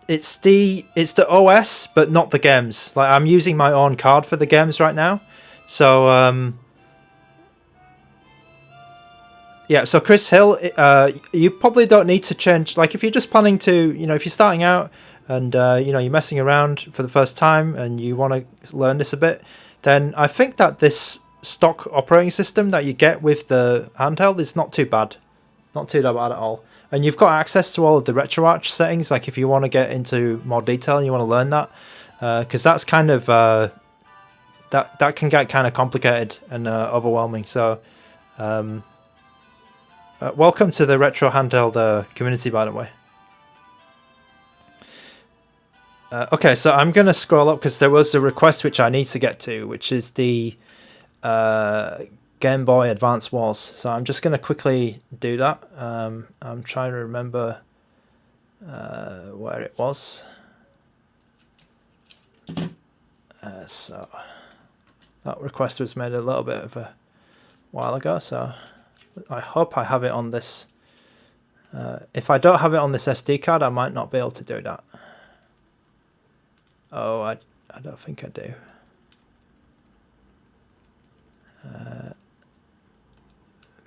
Speaker 1: It's the OS, but not the games. Like, I'm using my own card for the games right now, so yeah. So Chris Hill, you probably don't need to change. Like, if you're just planning to, if you're starting out and you're messing around for the first time and you want to learn this a bit, then I think that this stock operating system that you get with the handheld is not too bad. Not too bad at all. And you've got access to all of the RetroArch settings, like if you want to get into more detail and you want to learn that, because that's kind of that can get kind of complicated and overwhelming. So welcome to the retro handheld community, by the way. Okay, so I'm going to scroll up because there was a request which I need to get to, which is the Game Boy Advance Wars. So I'm just going to quickly do that. I'm trying to remember where it was. So that request was made a little bit of a while ago, so I hope I have it on this. If I don't have it on this SD card, I might not be able to do that. Oh, I don't think I do.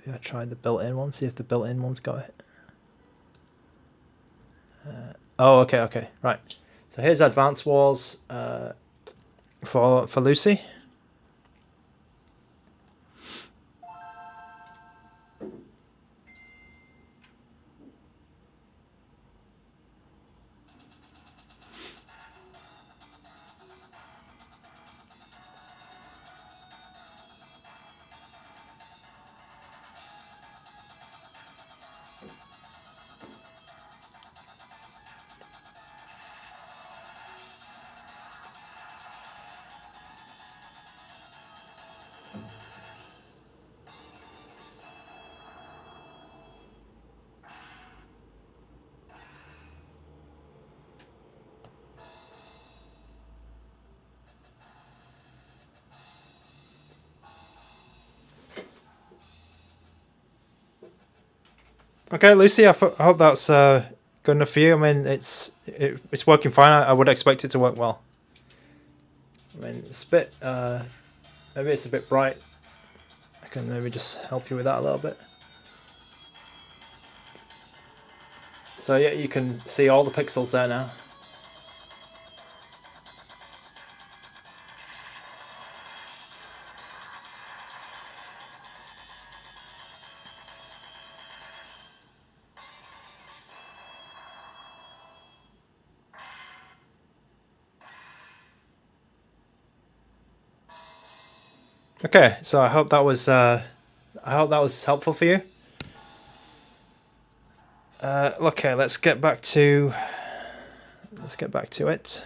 Speaker 1: Maybe I tried the built-in one, see if the built-in one's got it. Oh, okay, right. So here's Advance Wars for Lucy. Okay, Lucy, I hope that's good enough for you. I mean, it's working fine. I would expect it to work well. I mean, it's a bit, maybe it's a bit bright. I can maybe just help you with that a little bit. So yeah, you can see all the pixels there now. Okay, so I hope that was helpful for you. Okay, let's get back to it.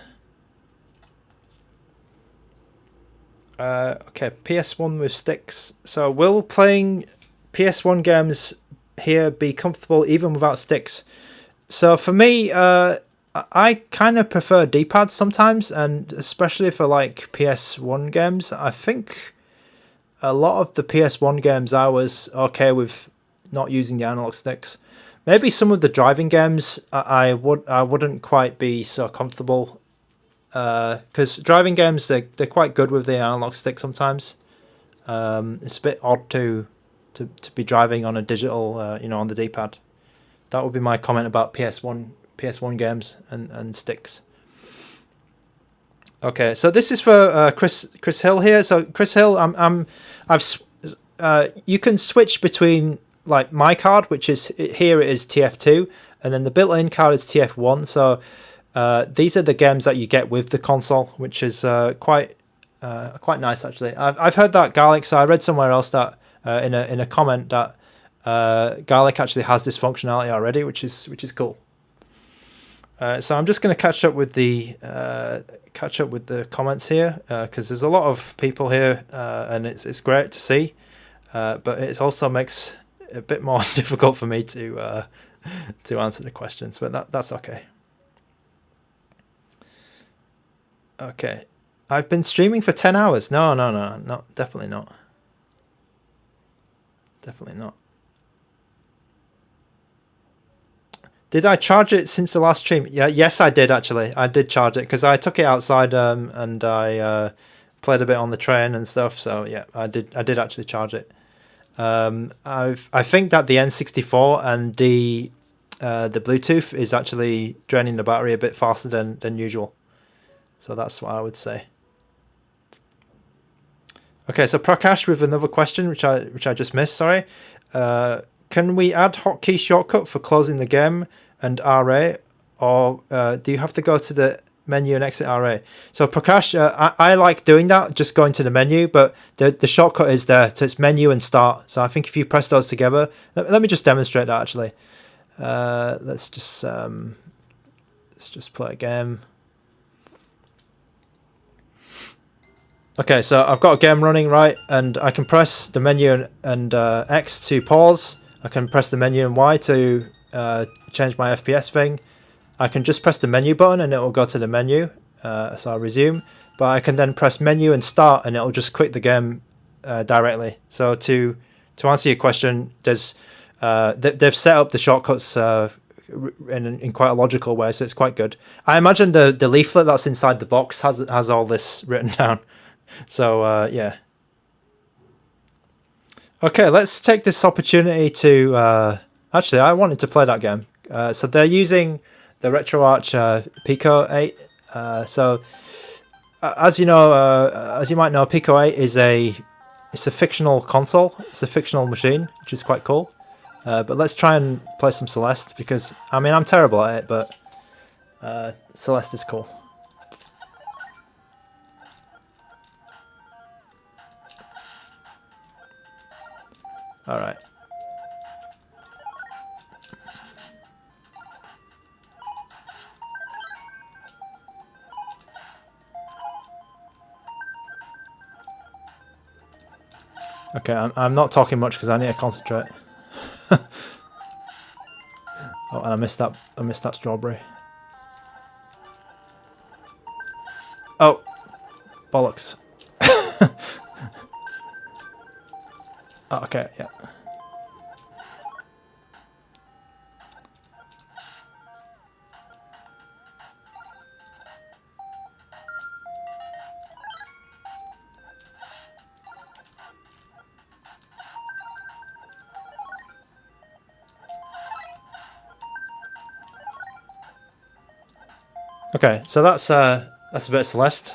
Speaker 1: Okay, PS1 with sticks. So will playing PS1 games here be comfortable even without sticks? So for me, I kind of prefer D-pads sometimes, and especially for like PS1 games. I think a lot of the PS1 games I was okay with not using the analog sticks. Maybe some of the driving games I wouldn't quite be so comfortable, because driving games they're quite good with the analog stick sometimes. It's a bit odd to be driving on a digital on the D-pad. That would be my comment about PS1 games and sticks. Okay, so this is for Chris Hill here. So Chris Hill, you can switch between like my card, which is here it is TF2, and then the built-in card is TF1. So these are the games that you get with the console, which is quite nice actually. I've heard that Garlic. So I read somewhere else that in a comment that Garlic actually has this functionality already, which is cool. So I'm just going to catch up with the comments here, because there's a lot of people here, and it's great to see, but it also makes it a bit more difficult for me to to answer the questions, but that's okay. Okay, I've been streaming for 10 hours. No, definitely not. Definitely not. Did I charge it since the last stream? Yeah, yes, I did actually. I did charge it because I took it outside and I played a bit on the train and stuff. So yeah, I did actually charge it. I think that the N64 and the Bluetooth is actually draining the battery a bit faster than usual. So that's what I would say. Okay, so Prakash with another question, which I just missed. Sorry. Can we add hotkey shortcut for closing the game and RA, or do you have to go to the menu and exit RA? So Prakash, I like doing that, just going to the menu, but the shortcut is there. So it's menu and start. So I think if you press those together, let me just demonstrate that actually. Let's just play a game. Okay, so I've got a game running, right, and I can press the menu and X to pause. I can press the menu and Y to change my FPS thing. I can just press the menu button and it will go to the menu, so I'll resume. But I can then press menu and start and it will just quit the game directly. So to answer your question, there's they've set up the shortcuts in quite a logical way, so it's quite good. I imagine the leaflet that's inside the box has all this written down. So yeah. Okay, let's take this opportunity to actually I wanted to play that game. So they're using the RetroArch Pico 8. So as you know, as you might know, Pico 8 is a fictional console. It's a fictional machine, which is quite cool. But let's try and play some Celeste because I mean I'm terrible at it, but Celeste is cool. All right. Okay, I'm not talking much because I need to concentrate. Oh, and I missed that strawberry. Oh, bollocks. Oh, okay, yeah. Okay, so that's a bit of Celeste.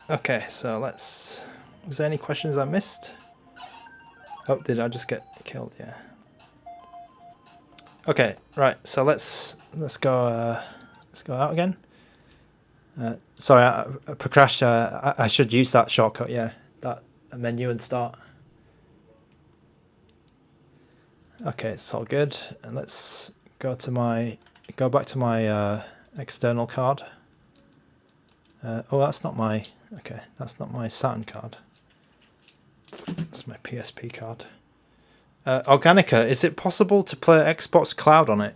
Speaker 1: Okay, so let's... Was there any questions I missed? Oh, did I just get killed? Yeah. Okay, right. So let's go out again. Sorry, Prakash. I should use that shortcut. Yeah, that menu and start. Okay, it's all good. And let's go back to my external card. Oh, that's not my... Okay, that's not my Saturn card. That's my PSP card. Organica, is it possible to play Xbox Cloud on it?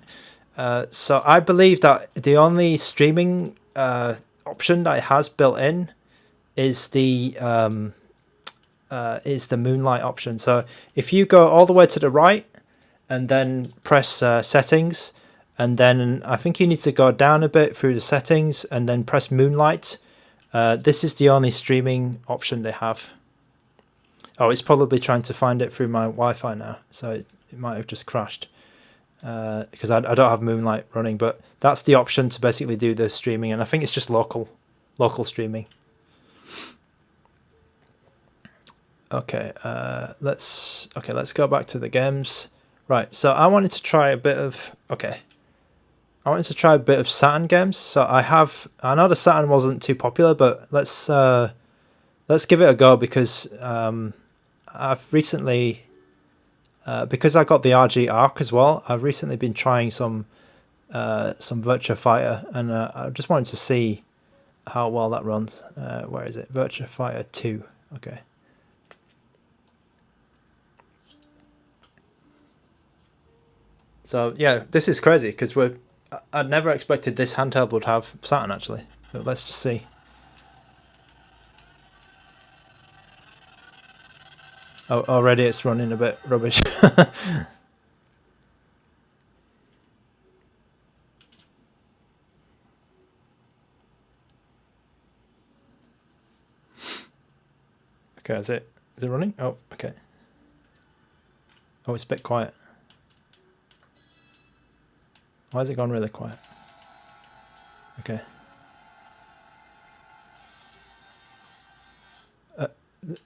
Speaker 1: So I believe that the only streaming option that it has built in is the Moonlight option. So if you go all the way to the right and then press settings, and then I think you need to go down a bit through the settings and then press Moonlight. This is the only streaming option they have. Oh, it's probably trying to find it through my Wi-Fi now, so it might have just crashed because I don't have Moonlight running. But that's the option to basically do the streaming, and I think it's just local streaming. Okay, let's go back to the games. Right, so I wanted to try a bit of Saturn games. So I know the Saturn wasn't too popular, but let's give it a go because I've recently because I got the RG Arc as well. I've recently been trying some Virtua Fighter, and I just wanted to see how well that runs. Where is it? Virtua Fighter 2. Okay. So yeah, this is crazy because I'd never expected this handheld would have Saturn actually. But let's just see. Oh, already it's running a bit rubbish. Okay, is it running? Oh, okay. Oh, it's a bit quiet. Why has it gone really quiet? Okay.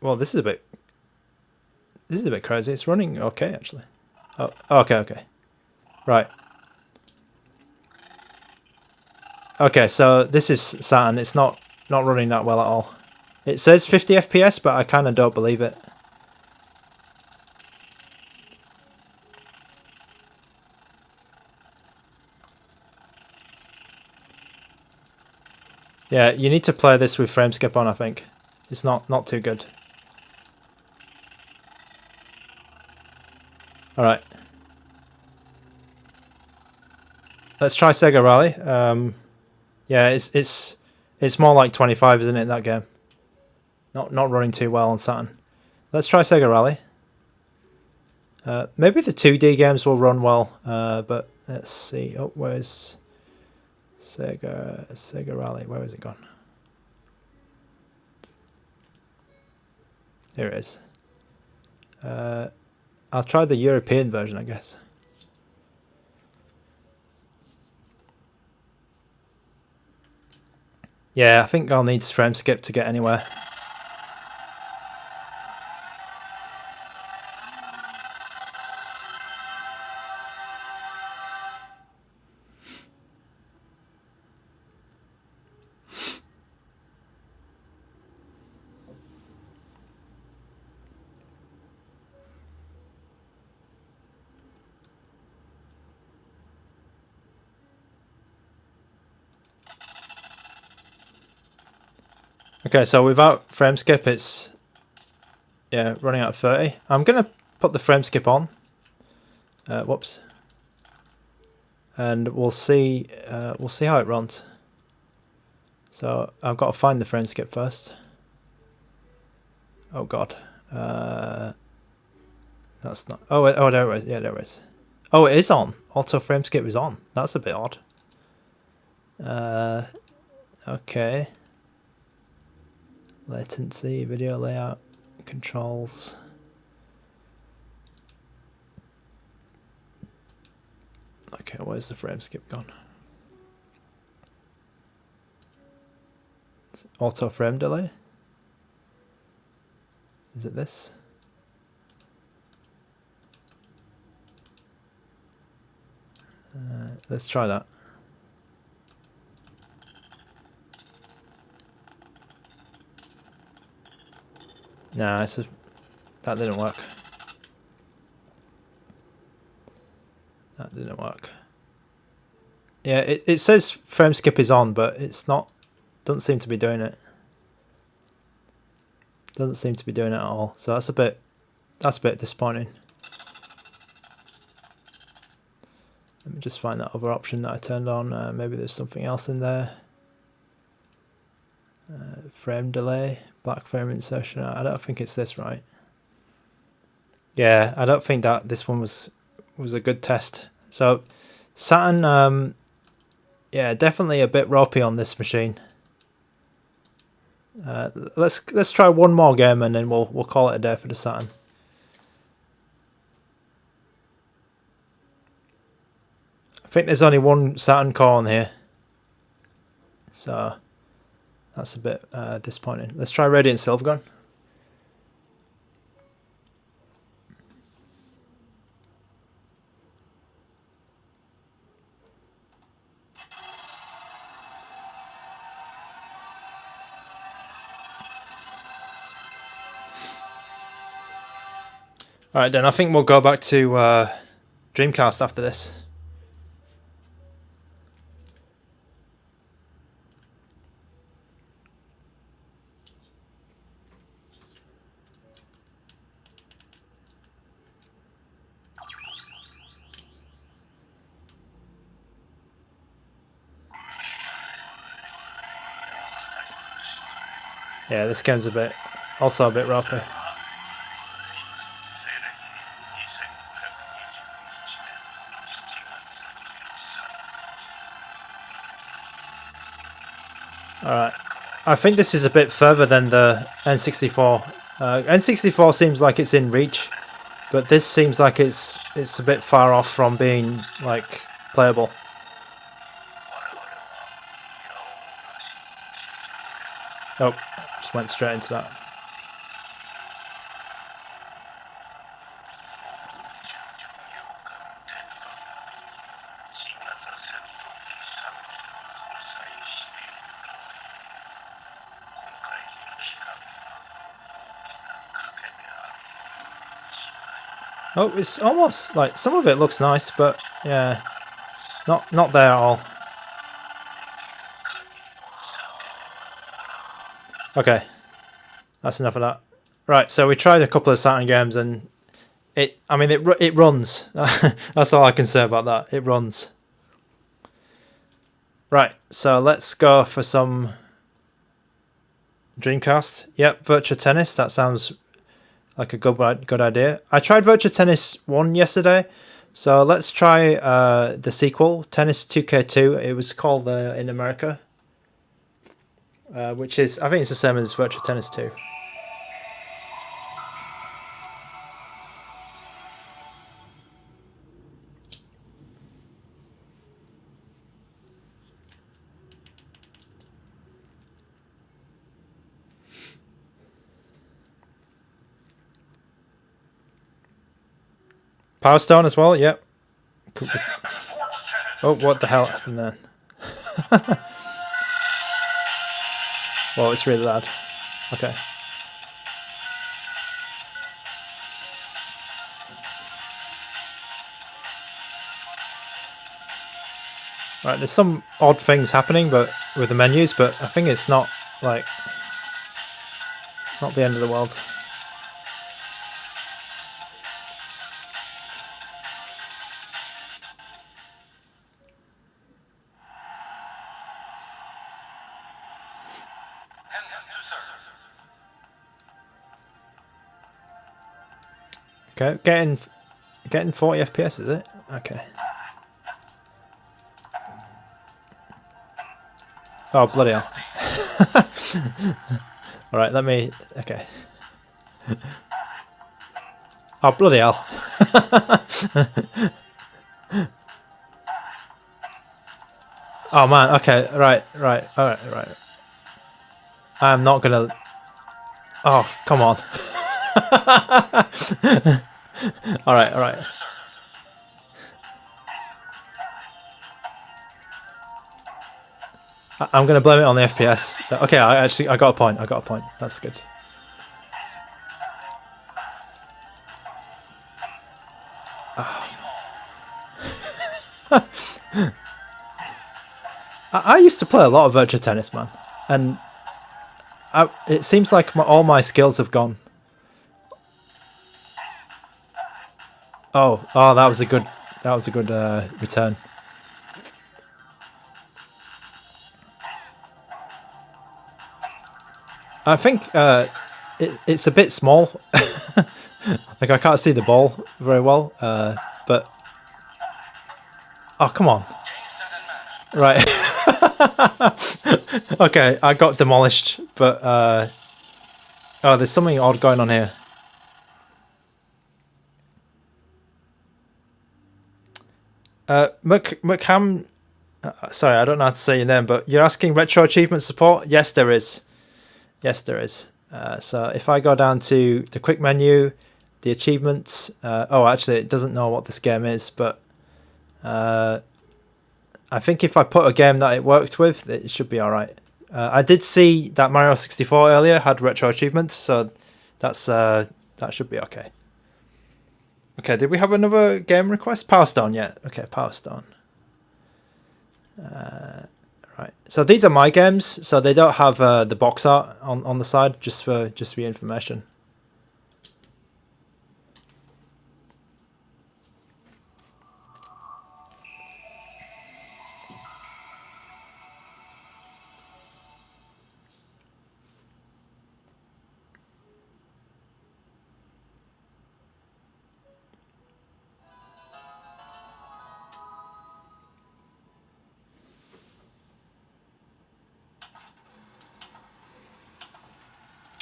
Speaker 1: Well, this is a bit crazy. It's running okay actually. Oh, okay. Right. Okay, so this is Saturn. It's not running that well at all. It says 50 FPS, but I kind of don't believe it. Yeah, you need to play this with frame skip on, I think. It's not too good. Alright. Let's try Sega Rally. Yeah, it's more like 25, isn't it, that game? Not running too well on Saturn. Let's try Sega Rally. Maybe the 2D games will run well, but let's see. Oh, where's Sega Rally? Where has it gone? Here it is. I'll try the European version, I guess. Yeah, I think I'll need frame skip to get anywhere. Okay, so without frame skip, it's running out of 30. I'm gonna put the frame skip on. Whoops. And we'll see how it runs. So I've got to find the frame skip first. Oh god. That's not. Oh, there it is. Yeah, there it is. Oh, it is on. Auto frame skip is on. That's a bit odd. Okay. Latency, video layout, controls. Okay, where's the frame skip gone? Auto frame delay? Is it this? Let's try that. Nah, that didn't work. That didn't work. Yeah, it says frame skip is on, but it's not. Doesn't seem to be doing it. Doesn't seem to be doing it at all. So that's a bit disappointing. Let me just find that other option that I turned on. Maybe there's something else in there. Frame delay, black frame insertion. I don't think it's this, right? Yeah, I don't think that this one was a good test. So Saturn, yeah, definitely a bit ropey on this machine. Let's try one more game and then we'll call it a day for the Saturn. I think there's only one Saturn core on here, so that's a bit disappointing. Let's try Radiant Silvergun. Alright then, I think we'll go back to Dreamcast after this. Yeah, this game's also a bit ropey. Alright, I think this is a bit further than the N64. N64 seems like it's in reach, but this seems like it's a bit far off from being like playable. Oh, just went straight into that. Oh, it's almost like some of it looks nice, but yeah, not there at all. Okay, that's enough of that. Right, so we tried a couple of Saturn games and it runs. That's all I can say about that. It runs. Right, so let's go for some Dreamcast. Yep, Virtua Tennis. That sounds like a good idea. I tried Virtua Tennis 1 yesterday, so let's try the sequel, Tennis 2K2. It was called in America, which is, I think it's the same as Virtua Tennis 2. Power Stone as well, yep. Oh, what the hell happened then? Well, it's really loud. Okay. Right, there's some odd things happening but with the menus, but I think it's not like not the end of the world. Okay, getting 40 FPS, is it? Okay. Oh, bloody hell. Alright, let me... Okay. Oh, bloody hell. Oh, man, okay, right. I'm not gonna... Oh, come on. Alright. I'm gonna blame it on the FPS. Okay, I got a point. That's good. I used to play a lot of Virtua Tennis, man, and it seems like all my skills have gone. Oh, that was a good return. I think it's a bit small. Like I can't see the ball very well, but oh, come on. Right. Okay, I got demolished, but oh, there's something odd going on here. McHam, sorry, I don't know how to say your name, but you're asking retro achievement support? Yes, there is. So if I go down to the quick menu, the achievements, oh, actually, it doesn't know what this game is, but I think if I put a game that it worked with, it should be alright. I did see that Mario 64 earlier had retro achievements, so that's that should be okay. Okay, did we have another game request? Power Stone, yeah. Okay, Power Stone. Right. So these are my games, so they don't have the box art on the side, just for your information.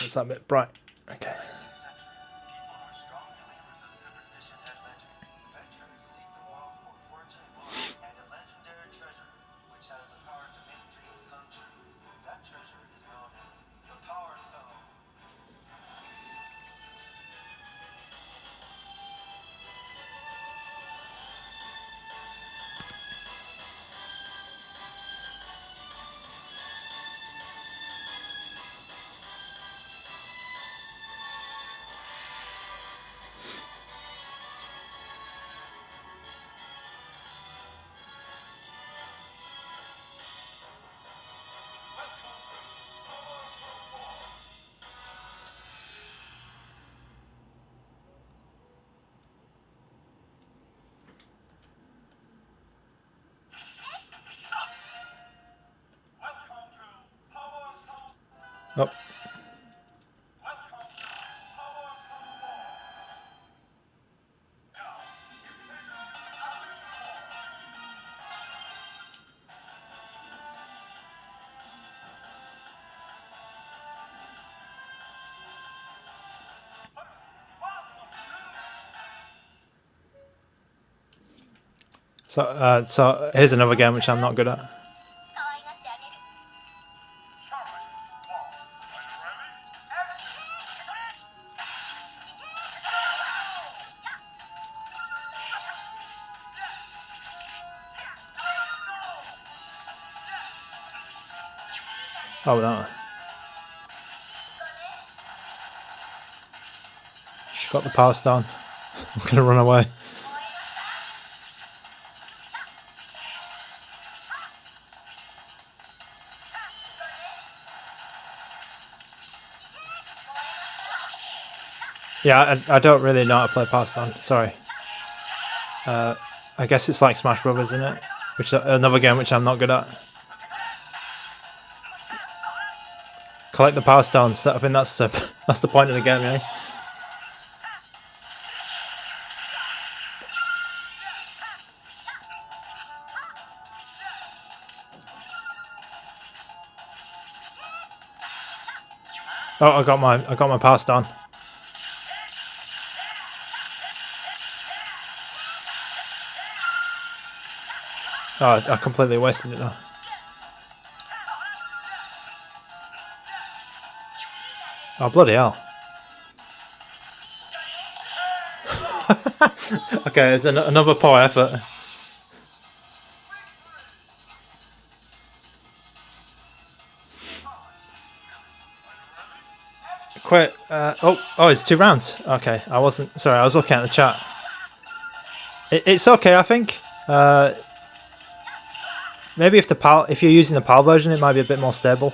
Speaker 1: It's that bit bright. Okay. Oh. So here's another game which I'm not good at. Oh no. She got the power stone. I'm gonna run away. Yeah, I don't really know how to play power stone. Sorry. I guess it's like Smash Brothers, isn't it? Which is another game which I'm not good at. Collect the power stones. I think that's the point of the game, really. Oh, I got my power stone. Oh, I completely wasted it though. Oh, bloody hell. Okay, there's another poor effort. Quit. Oh, it's 2 rounds. Okay, I wasn't... Sorry, I was looking at the chat. It's okay, I think. Maybe if you're using the PAL version, it might be a bit more stable.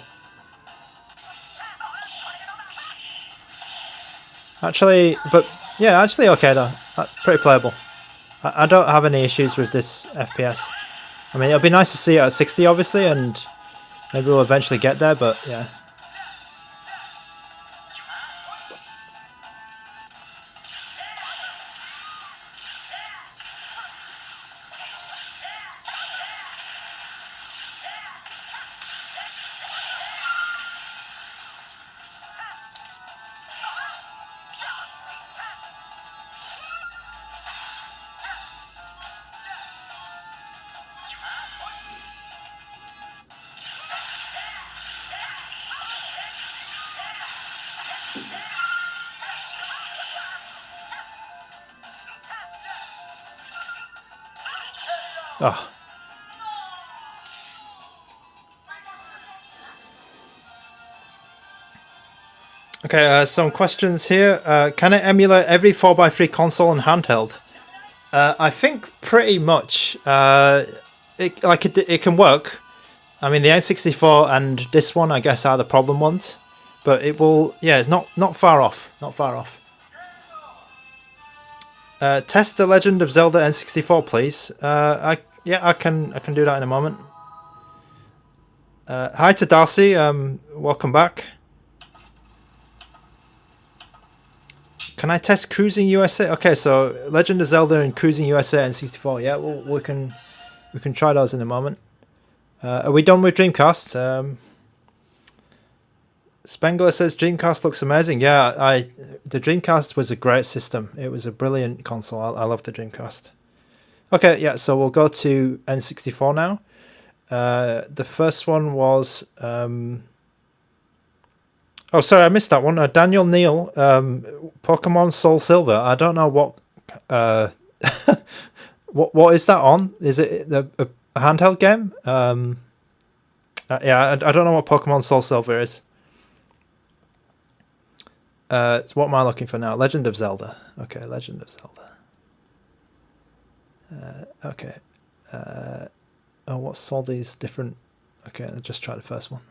Speaker 1: Actually, but yeah, actually okay though. Pretty playable. I don't have any issues with this FPS. I mean, it'll be nice to see it at 60, obviously, and maybe we'll eventually get there, but yeah. Oh. Okay, some questions here. Can it emulate every 4x3 console and handheld? I think pretty much. It can work. I mean, the N64 and this one, I guess, are the problem ones. But it will... Yeah, it's not far off. Not far off. Test the Legend of Zelda N64, please. I can do that in a moment. Hi to Darcy. Welcome back. Can I test Cruis'n USA? Okay, so Legend of Zelda and Cruis'n USA N64. Yeah, we can try those in a moment. Are we done with Dreamcast? Spengler says Dreamcast looks amazing. Yeah, the Dreamcast was a great system. It was a brilliant console. I love the Dreamcast. Okay, yeah, so we'll go to N64 now. The first one was... oh, sorry, I missed that one. Daniel Neal, Pokemon SoulSilver. I don't know what... what is that on? Is it a handheld game? Yeah, I don't know what Pokemon SoulSilver is. So what am I looking for now? Legend of Zelda. Okay, Legend of Zelda. Okay. Oh, what's all these different... Okay, let's just try the first one.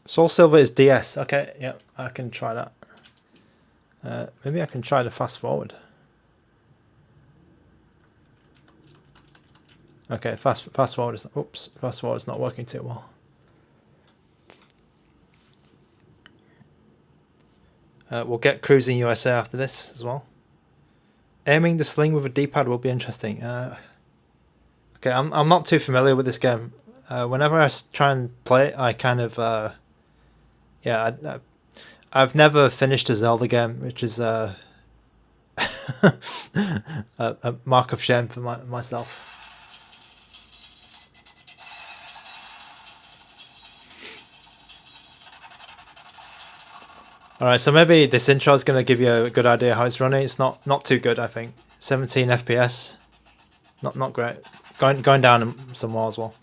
Speaker 1: SoulSilver is DS. Okay, yeah, I can try that. Maybe I can try to fast forward. Okay, fast forward is... Oops, fast forward is not working too well. We'll get Cruis'n USA after this as well. Aiming the sling with a D-pad will be interesting. Okay, I'm not too familiar with this game. Whenever I try and play it, I kind of... yeah, I've never finished a Zelda game, which is a mark of shame for myself. Alright, so maybe this intro is going to give you a good idea how it's running. It's not too good, I think. 17 FPS. Not great. Going down some more as well.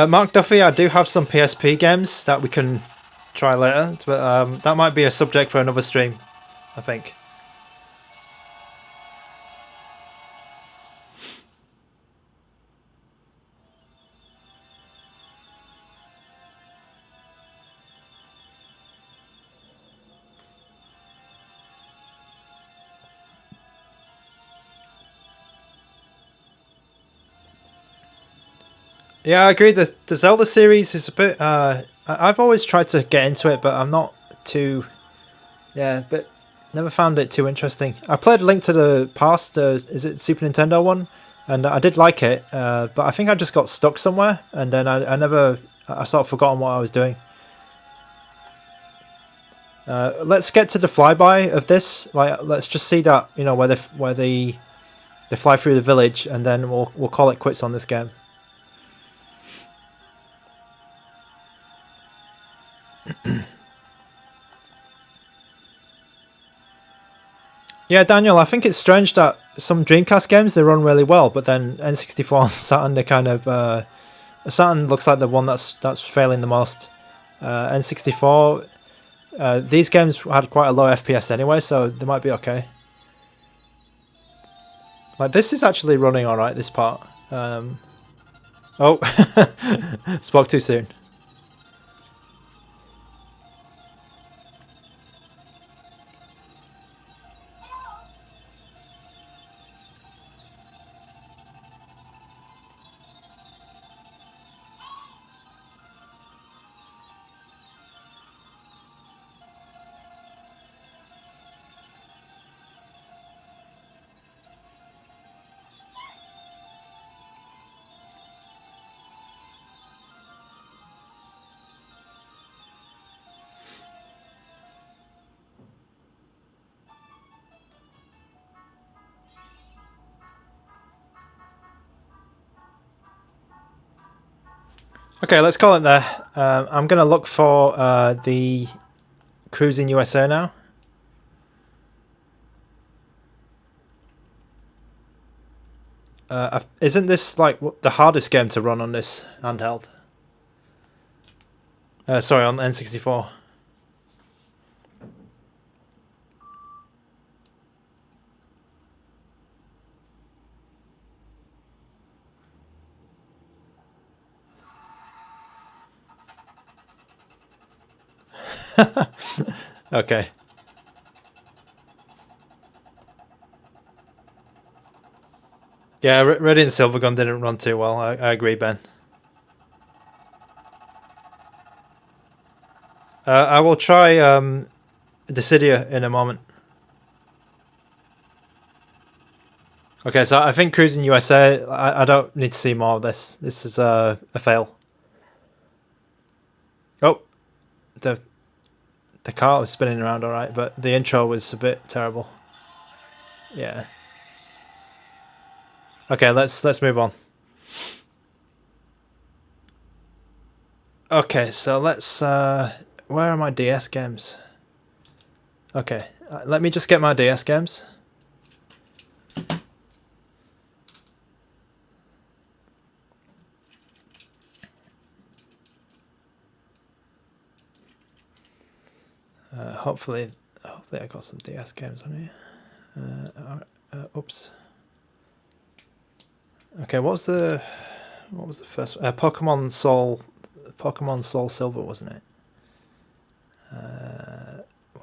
Speaker 1: Mark Duffy, I do have some PSP games that we can try later, but that might be a subject for another stream, I think. Yeah, I agree. The Zelda series is a bit... I've always tried to get into it, but I'm not too... Yeah, but never found it too interesting. I played Link to the Past, is it Super Nintendo one? And I did like it, but I think I just got stuck somewhere, and then I sort of forgotten what I was doing. Let's get to the flyby of this. Like, let's just see that, you know, where they fly through the village, and then we'll call it quits on this game. Yeah, Daniel, I think it's strange that some Dreamcast games, they run really well, but then N64 and Saturn, they kind of... Saturn looks like the one that's failing the most. N64, these games had quite a low FPS anyway, so they might be okay. Like, this is actually running alright, this part. Oh, spoke too soon. Okay, let's call it there. I'm gonna look for the Cruis'n USA now. Isn't this like the hardest game to run on this handheld? Sorry, on the N64. Okay. Yeah, Radiant Silvergun didn't run too well. I agree, Ben. I will try Dissidia in a moment. Okay, so I think Cruis'n USA, I don't need to see more of this. This is a fail. Oh, the car was spinning around all right, but the intro was a bit terrible. Yeah. Okay, let's move on. Okay, so let's where are my DS games? Okay, let me just get my DS games. Hopefully I got some DS games on here. Oops. Okay, what was the first Pokemon SoulSilver, wasn't it?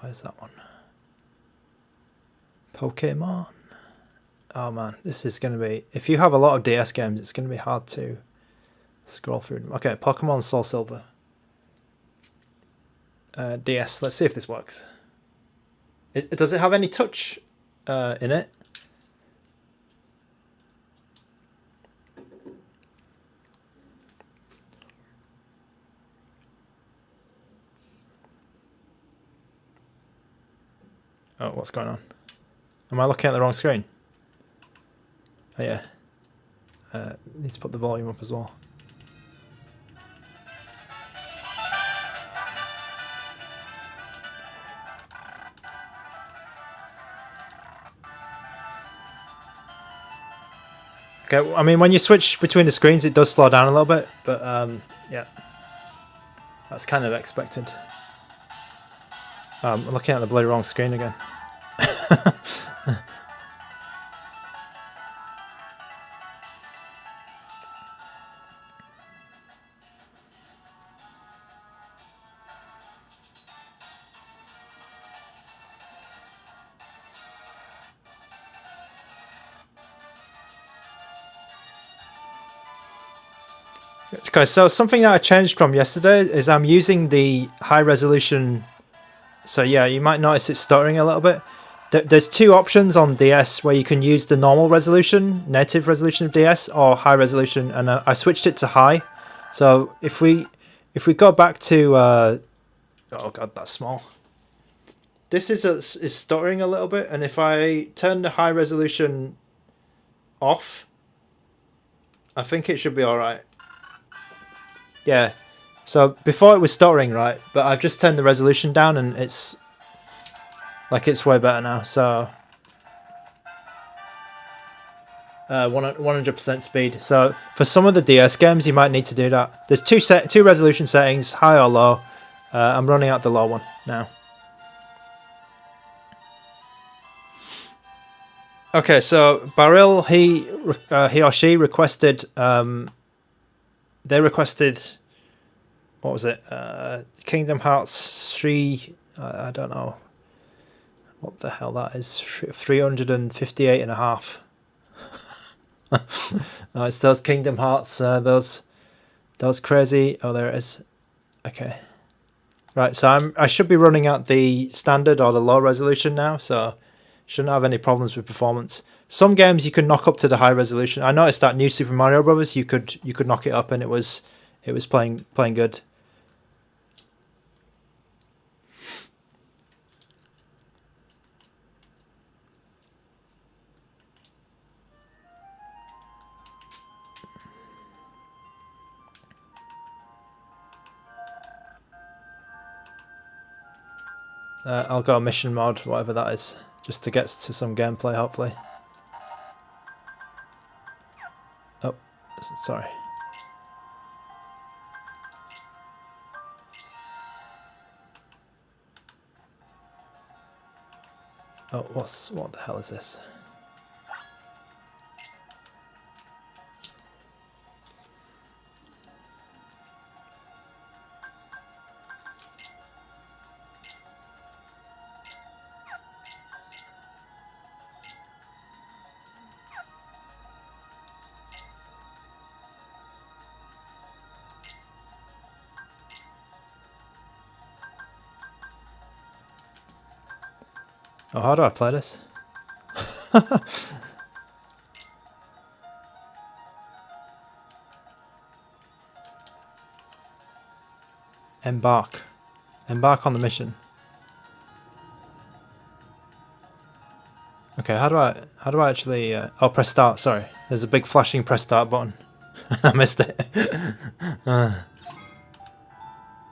Speaker 1: Where's that one? Pokemon. Oh man, this is going to be, if you have a lot of DS games, it's going to be hard to scroll through them. Okay, Pokemon SoulSilver. DS, let's see if this works. Does it have any touch in it? Oh, what's going on? Am I looking at the wrong screen? Oh yeah. Need to put the volume up as well. Okay, I mean, when you switch between the screens, it does slow down a little bit, but yeah, that's kind of expected. I'm looking at the bloody wrong screen again. Okay, so something that I changed from yesterday is I'm using the high resolution. So yeah, you might notice it's stuttering a little bit. There's two options on DS where you can use the normal resolution, native resolution of DS, or high resolution, and I switched it to high. So if we go back to oh god, that's small. This is stuttering a little bit, and if I turn the high resolution off, I think it should be all right. Yeah. So before it was stuttering, right? But I've just turned the resolution down, and it's way better now. So 100% speed. So for some of the DS games, you might need to do that. There's two resolution settings, high or low. I'm running out the low one now. Okay, so Baril, he or she requested. They requested. What was it? Kingdom Hearts 3. I don't know what the hell that is. 358 and a half. No, it's those Kingdom Hearts. Those crazy. Oh, there it is. Okay. Right, so I should be running at the standard or the low resolution now, so shouldn't have any problems with performance. Some games you can knock up to the high resolution. I noticed that New Super Mario Bros. You could knock it up and it was playing good. I'll go mission mode, whatever that is, just to get to some gameplay, hopefully. Oh, sorry. Oh, what the hell is this? Oh, how do I play this? Embark. Embark on the mission. Okay, how do I actually oh, press start, sorry. There's a big flashing press start button. I missed it.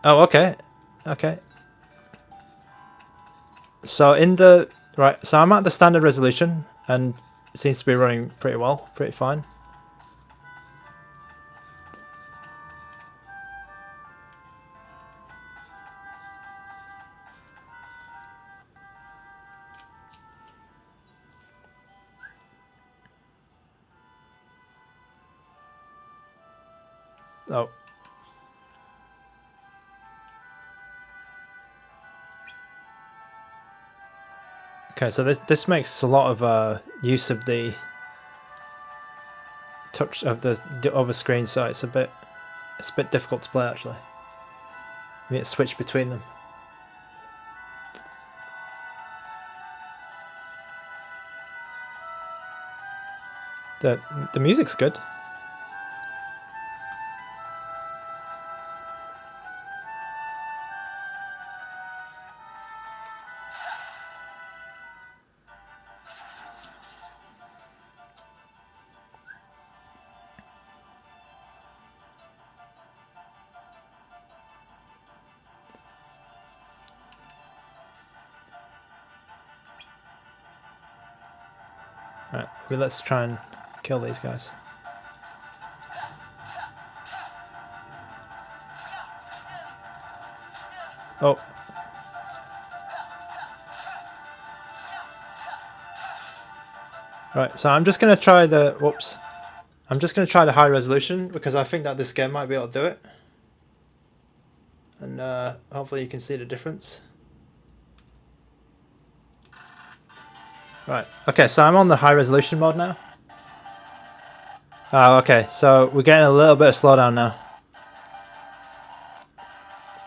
Speaker 1: Oh, okay. Okay. So so I'm at the standard resolution and it seems to be running pretty well, pretty fine. Oh. Okay, so this makes a lot of use of the touch of the other screen, so it's a bit difficult to play actually. I mean, switch between them. The music's good. Right, well, let's try and kill these guys. Oh. Right, so I'm just going to try I'm just going to try the high resolution because I think that this game might be able to do it. And hopefully you can see the difference. Right, okay, so I'm on the high resolution mode now. Oh, okay, so we're getting a little bit of slowdown now.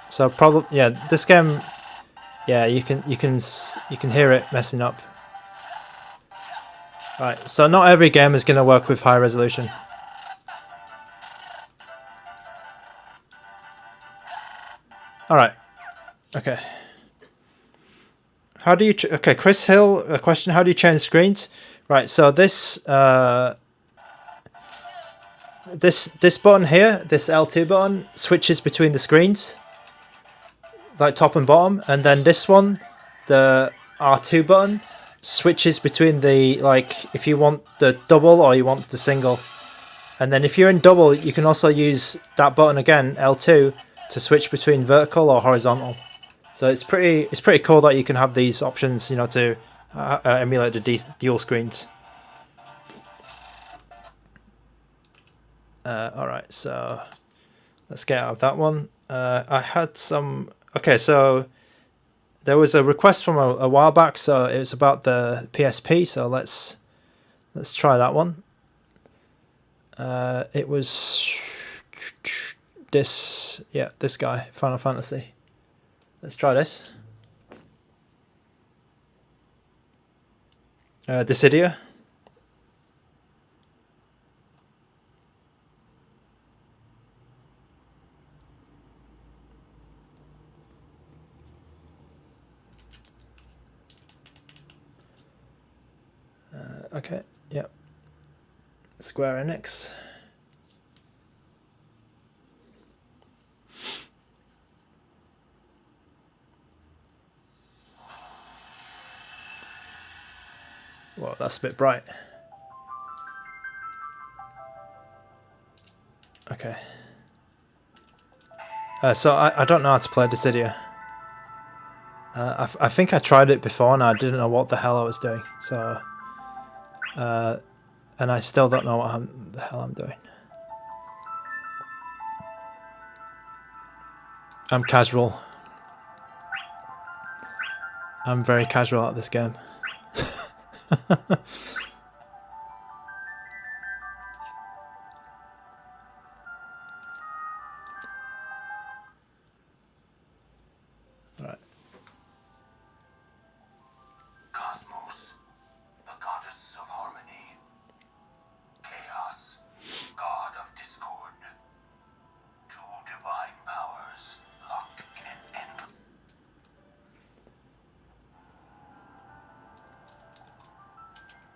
Speaker 1: So probably, yeah, this game, yeah, you can hear it messing up. Right, so not every game is going to work with high resolution. Alright, okay. How do you, okay, Chris Hill, a question, how do you change screens? Right, so this button here, this L2 button, switches between the screens, like top and bottom, and then this one, the R2 button, switches between the, like, if you want the double or you want the single. And then if you're in double, you can also use that button again, L2, to switch between vertical or horizontal. So it's pretty cool that you can have these options, you know, to emulate the dual screens. Alright, so let's get out of that one. I had some... Okay, so there was a request from a while back, so it was about the PSP, so let's try that one. It was this guy, Final Fantasy. Let's try this. Dissidia. Okay, yep. Square Enix. Whoa, that's a bit bright. Okay. So I don't know how to play Dissidia. I think I tried it before and I didn't know what the hell I was doing. So, and I still don't know what the hell I'm doing. I'm casual. I'm very casual at this game. Right.
Speaker 2: Cosmos, the goddess of harmony. Chaos, god of discord. Two divine powers locked in an endless.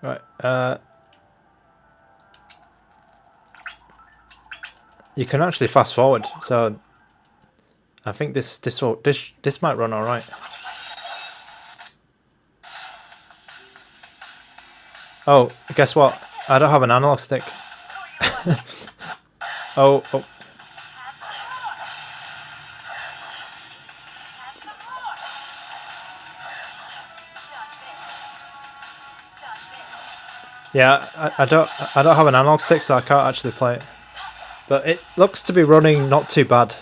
Speaker 1: Right. You can actually fast forward, so I think this might run all right. Oh, guess what? I don't have an analog stick. Oh. Yeah, I don't have an analog stick, so I can't actually play it. But it looks to be running not too bad.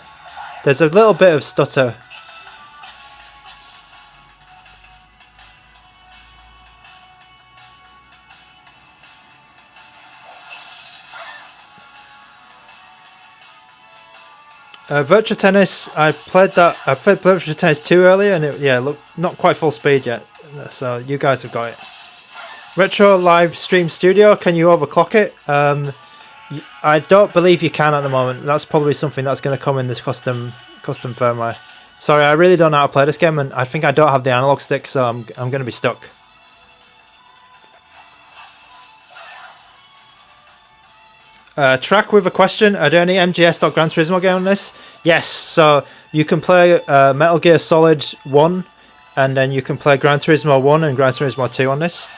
Speaker 1: There's a little bit of stutter. Virtua Tennis, I played Virtua Tennis 2 earlier, and it looked not quite full speed yet. So you guys have got it. Retro Live Stream Studio, can you overclock it? I don't believe you can at the moment. That's probably something that's going to come in this custom firmware. Sorry, I really don't know how to play this game, and I think I don't have the analog stick, so I'm going to be stuck. Track with a question. Are there any MGS or Gran Turismo game on this? Yes, so you can play Metal Gear Solid 1, and then you can play Gran Turismo 1 and Gran Turismo 2 on this.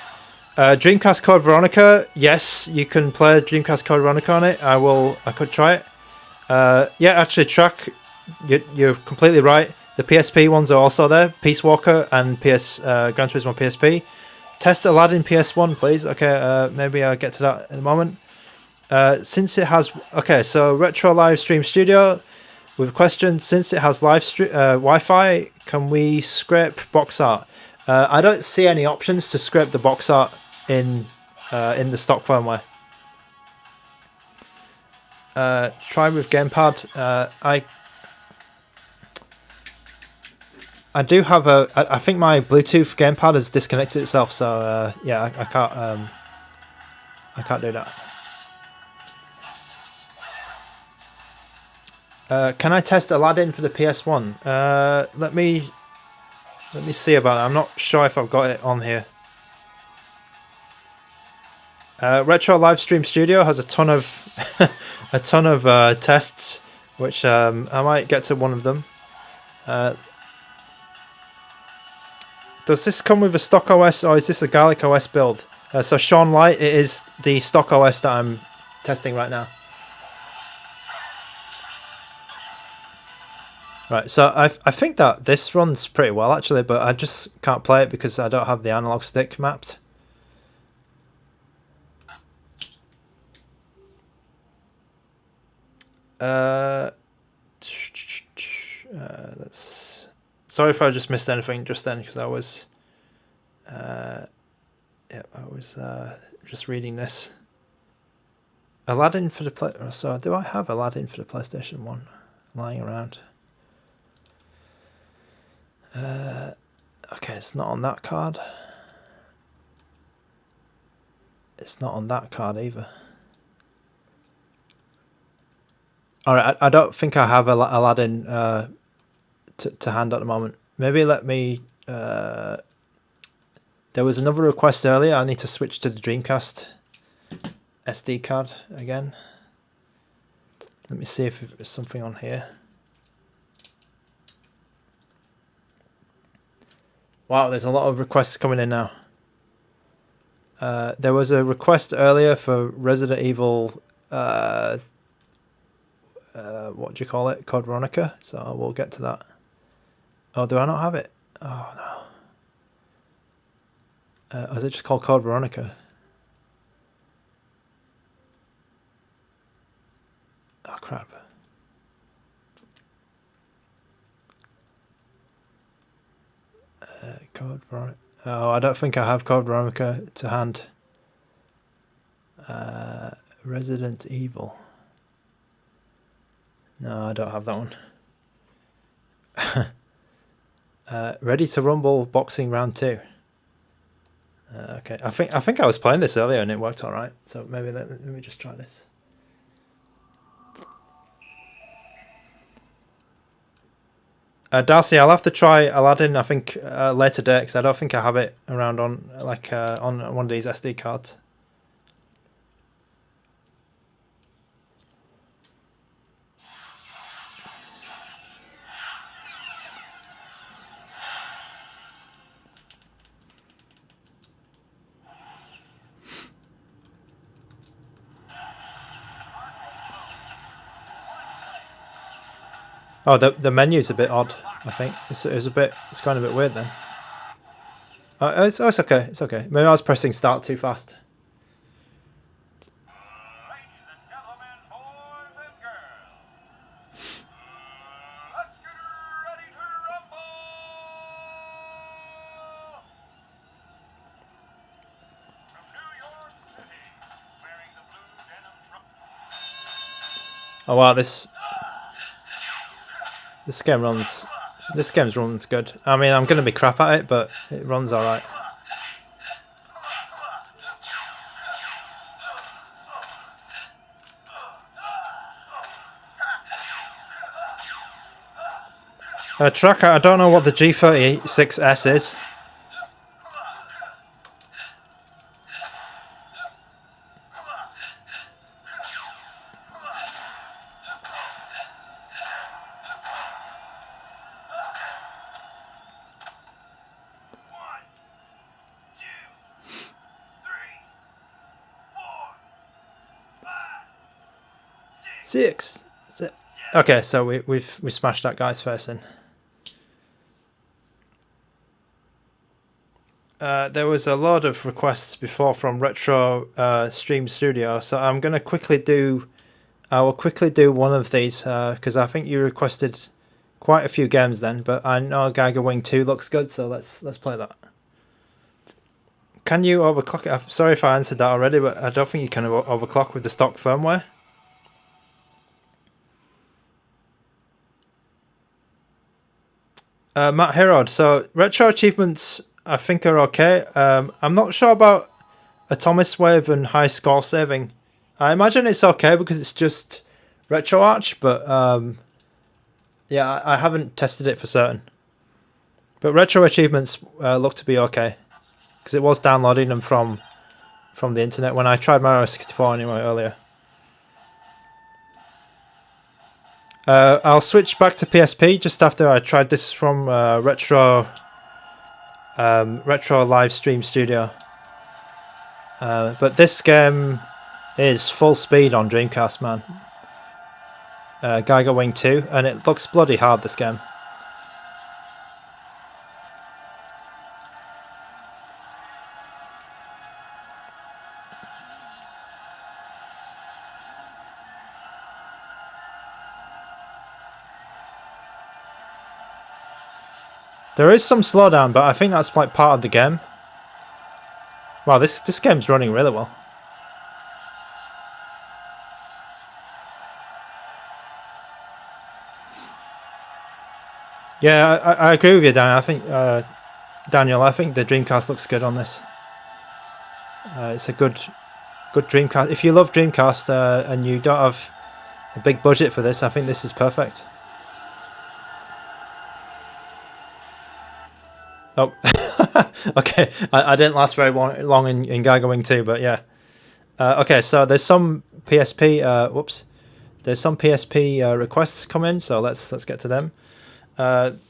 Speaker 1: Dreamcast Code Veronica, yes, you can play Dreamcast Code Veronica on it. I could try it. Yeah, actually, Track, you're completely right. The PSP ones are also there. Peace Walker and Gran Turismo PSP. Test Aladdin PS1, please. Okay, maybe I'll get to that in a moment. Since it has... Okay, so Retro Live Stream Studio with a question. Since it has Wi-Fi, can we scrape box art? I don't see any options to scrape the box art in the stock firmware. Try with gamepad. I do have I think my Bluetooth gamepad has disconnected itself, so yeah, I can't do that. Can I test Aladdin for the PS1? Let me see about that. I'm not sure if I've got it on here. Retro Livestream Studio has a ton of tests, which I might get to one of them. Does this come with a stock OS, or is this a Garlic OS build? So Sean Light, it is the stock OS that I'm testing right now. Right, so I think that this runs pretty well actually, but I just can't play it because I don't have the analog stick mapped. That's... Sorry if I just missed anything just then, because I was just reading this. Aladdin for the so do I have Aladdin for the PlayStation 1 lying around? Okay, it's not on that card. It's not on that card either. Alright, I don't think I have Aladdin to hand at the moment. Maybe let me... there was another request earlier. I need to switch to the Dreamcast SD card again. Let me see if there's something on here. Wow, there's a lot of requests coming in now. There was a request earlier for Resident Evil, what do you call it? Code Veronica. So we'll get to that. Oh, do I not have it? Oh no. Is it just called Code Veronica? Oh crap. Code Veronica. Oh, I don't think I have Code Veronica to hand. Resident Evil. No, I don't have that one. Ready to Rumble Boxing Round 2. Okay, I think I was playing this earlier and it worked all right. So maybe let me just try this. Darcy, I'll have to try Aladdin. I think later date because I don't think I have it around on on one of these SD cards. Oh, the menu's a bit odd. I think it's going a bit weird then. It's okay. It's okay. Maybe I was pressing start too fast.
Speaker 2: Ladies and gentlemen, boys and girls, let's get ready to rumble! From New York City, wearing the blue denim
Speaker 1: Oh wow, this game runs good. I mean, I'm gonna be crap at it, but it runs all right. Tracker, I don't know what the G36S is. Six. Okay, so we smashed that guy's face in. There was a lot of requests before from Retro Stream Studio, so I'm gonna quickly do. I will quickly do one of these because I think you requested quite a few games then. But I know Giga Wing 2 looks good, so let's play that. Can you overclock it? I'm sorry if I answered that already, but I don't think you can overclock with the stock firmware. Matt Herod, so Retro Achievements I think are okay. I'm not sure about Atomic Wave and high score saving. I imagine it's okay because it's just RetroArch, but yeah, I haven't tested it for certain. But Retro Achievements look to be okay because it was downloading them from the internet when I tried Mario 64 anyway earlier. I'll switch back to PSP just after I tried this from Retro Live Stream Studio. But this game is full speed on Dreamcast, man. Giga Wing 2, and it looks bloody hard, this game. There is some slowdown, but I think that's like part of the game. Wow, this game's running really well. Yeah, I agree with you, Daniel. I think the Dreamcast looks good on this. It's a good Dreamcast. If you love Dreamcast and you don't have a big budget for this, I think this is perfect. Oh, okay. I didn't last very long in Giga Wing 2, but yeah. Okay, so there's some PSP. There's some PSP requests come in, so let's get to them.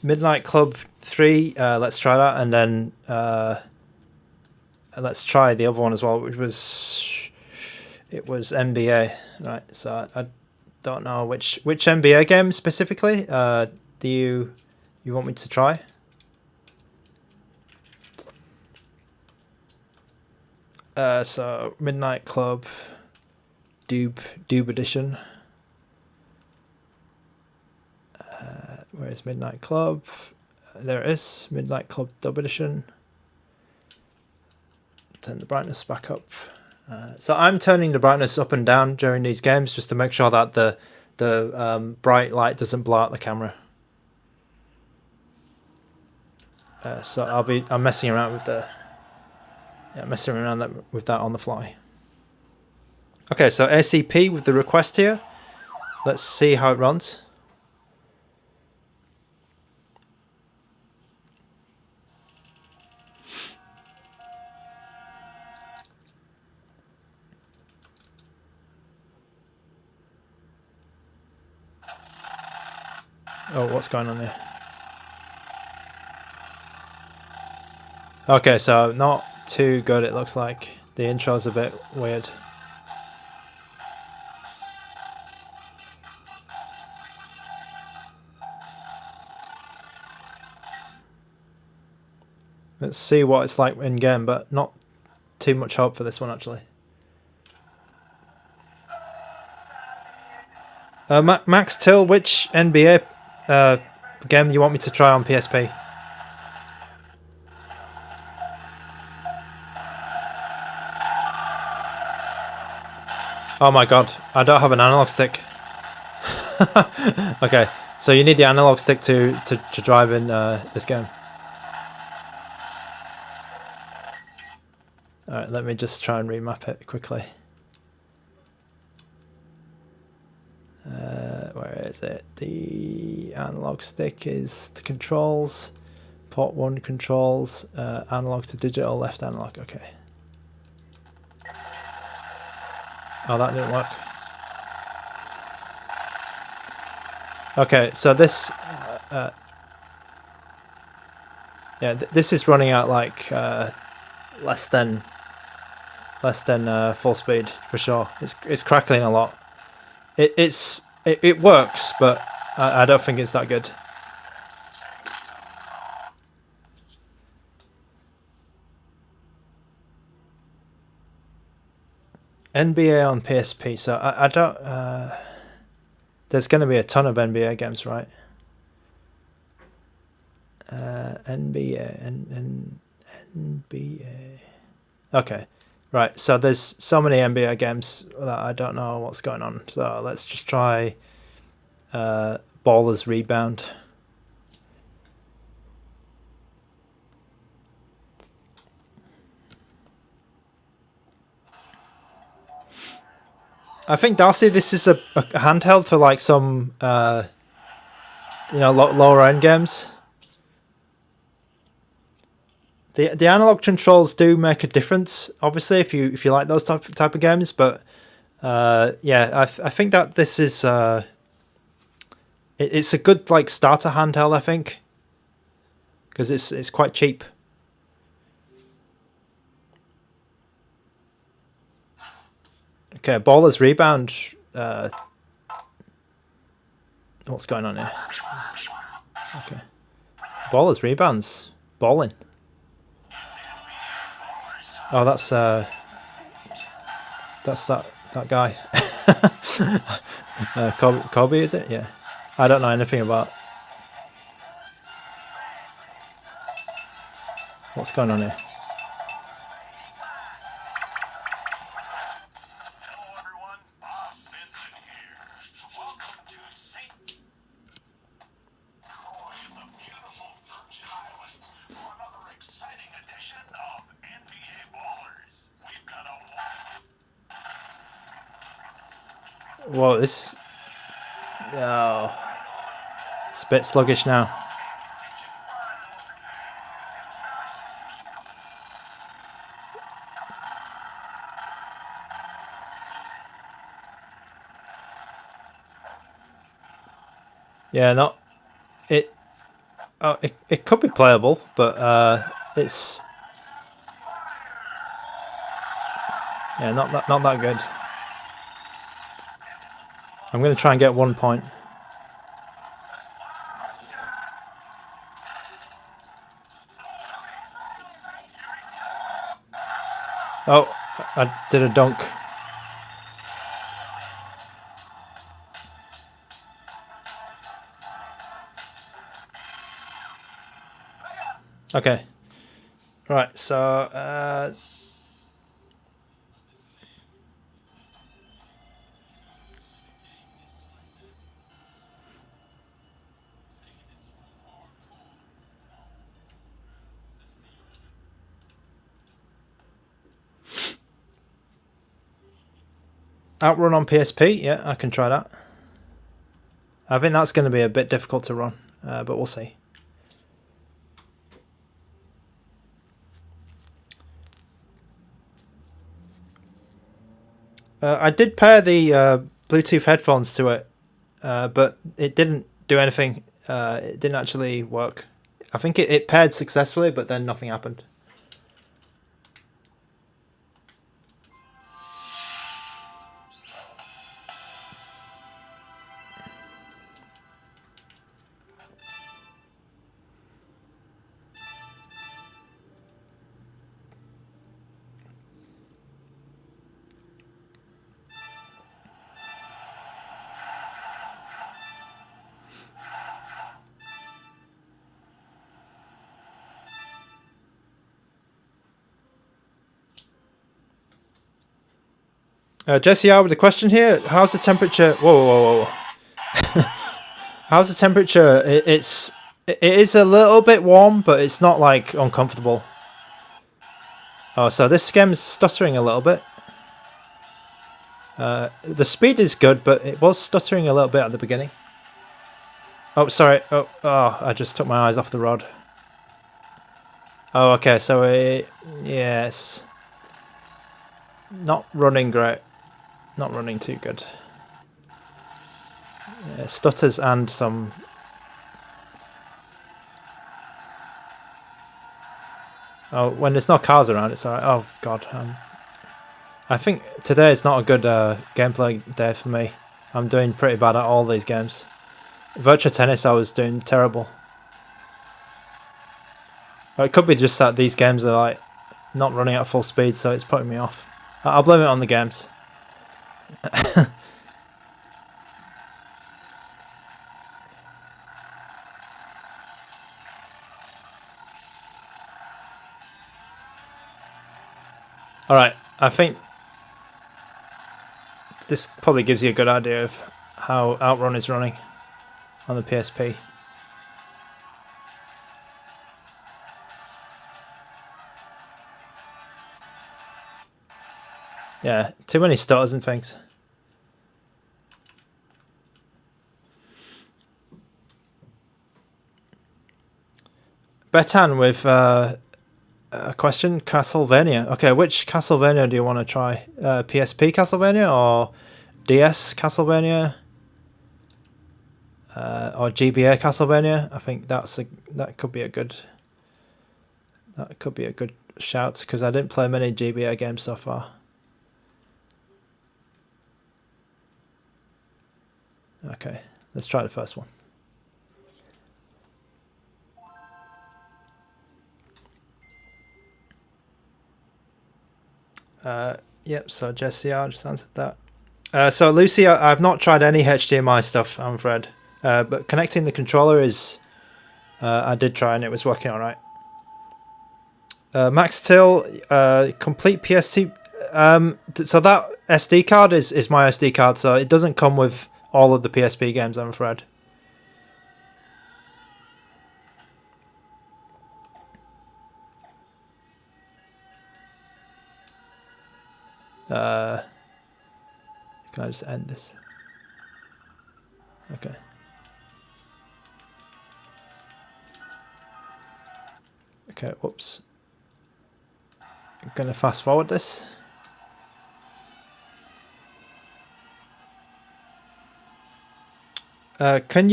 Speaker 1: Midnight Club 3. Let's try that, and then let's try the other one as well, which was NBA, right? So I don't know which NBA game specifically. Do you want me to try? So Midnight Club, Doob Edition. Where is Midnight Club? There it is, Midnight Club Dub Edition. Turn the brightness back up. So I'm turning the brightness up and down during these games just to make sure that the bright light doesn't blow out the camera. So I'm messing around with with that on the fly. Okay, so ACP with the request here. Let's see how it runs. Oh, what's going on here? Okay, so not too good, it looks like. The intro's a bit weird. Let's see what it's like in game, but not too much hope for this one actually. Max Till, which NBA game do you want me to try on PSP? Oh my god, I don't have an analog stick. Okay, so you need the analog stick to drive in this game. Alright, let me just try and remap it quickly. Where is it? The analog stick is the controls, port 1 controls, analog to digital, left analog, okay. Oh, that didn't work. Okay, so this, this is running at like less than full speed for sure. It's crackling a lot. It works, but I don't think it's that good. NBA on PSP, so I don't... there's going to be a ton of NBA games, right? NBA... Okay, right, so there's so many NBA games that I don't know what's going on. So let's just try Ballers Rebound. I think, Darcy, this is a handheld for like some lower end games. The analog controls do make a difference, obviously, if you like those type of games. But yeah, I think that this is it's a good like starter handheld, I think, because it's quite cheap. Okay, Ballers Rebound. What's going on here? Okay, Ballers Rebounds balling. Oh, that's that guy. Kobe, is it? Yeah. I don't know anything about what's going on here. Whoa, it's a bit sluggish now. Yeah, not it. Oh, it could be playable, but it's Yeah, not that good. I'm going to try and get 1 point. Oh, I did a dunk. Okay. Right, so Outrun on PSP, yeah, I can try that. I think that's going to be a bit difficult to run, but we'll see. I did pair the Bluetooth headphones to it, but it didn't do anything. It didn't actually work. I think it paired successfully, but then nothing happened. Jesse R with the question here. How's the temperature? Whoa. How's the temperature? It is a little bit warm, but it's not like uncomfortable. Oh, so this game's stuttering a little bit. The speed is good, but it was stuttering a little bit at the beginning. Oh, sorry. Oh, I just took my eyes off the rod. Oh, okay, so yes. Not running great. Not running too good. Yeah, stutters and some... Oh, when there's no cars around, it's alright. Oh, God. I think today is not a good gameplay day for me. I'm doing pretty bad at all these games. Virtua Tennis, I was doing terrible. Or it could be just that these games are like not running at full speed, so it's putting me off. I'll blame it on the games. Alright, I think this probably gives you a good idea of how Outrun is running on the PSP. Yeah, too many stutters and things. Betan with a question, Castlevania. Okay, which Castlevania do you want to try? PSP Castlevania or DS Castlevania? Or GBA Castlevania? I think that could be a good shout, because I didn't play many GBA games so far. Okay, let's try the first one. Yep, so Jesse, I just answered that. So Lucy, I've not tried any HDMI stuff, I'm afraid. But connecting the controller is... I did try and it was working alright. Max Till, complete PS2... so that SD card is my SD card, so it doesn't come with all of the PSP games, I'm afraid. Can I just end this? Okay. Okay, whoops. I'm gonna fast forward this. Can't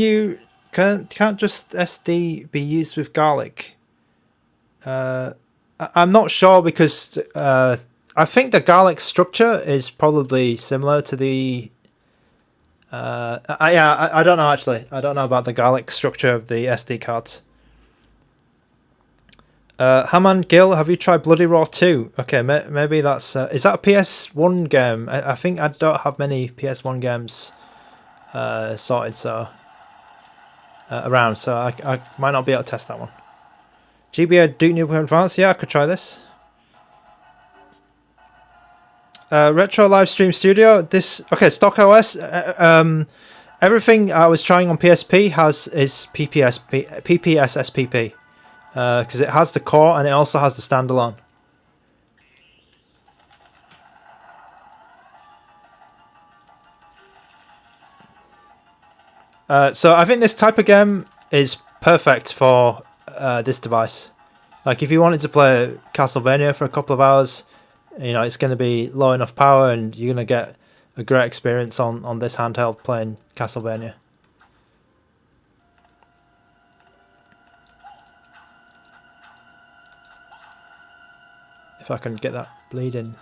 Speaker 1: just SD be used with garlic? I'm not sure, because I think the garlic structure is probably similar to the. I don't know actually. I don't know about the garlic structure of the SD cards. Haman Gill, have you tried Bloody Roar 2? Okay, maybe that's... is that a PS1 game? I think I don't have many PS1 games sorted, so... around, so I might not be able to test that one. GBA Duke Nukem Advance, yeah, I could try this. Retro Livestream Studio, this... Okay, Stock OS, everything I was trying on PSP is PPSSPP. Because it has the core and it also has the standalone. So I think this type of game is perfect for this device. Like if you wanted to play Castlevania for a couple of hours, you know, it's going to be low enough power and you're going to get a great experience on this handheld playing Castlevania. If I can get that bleeding,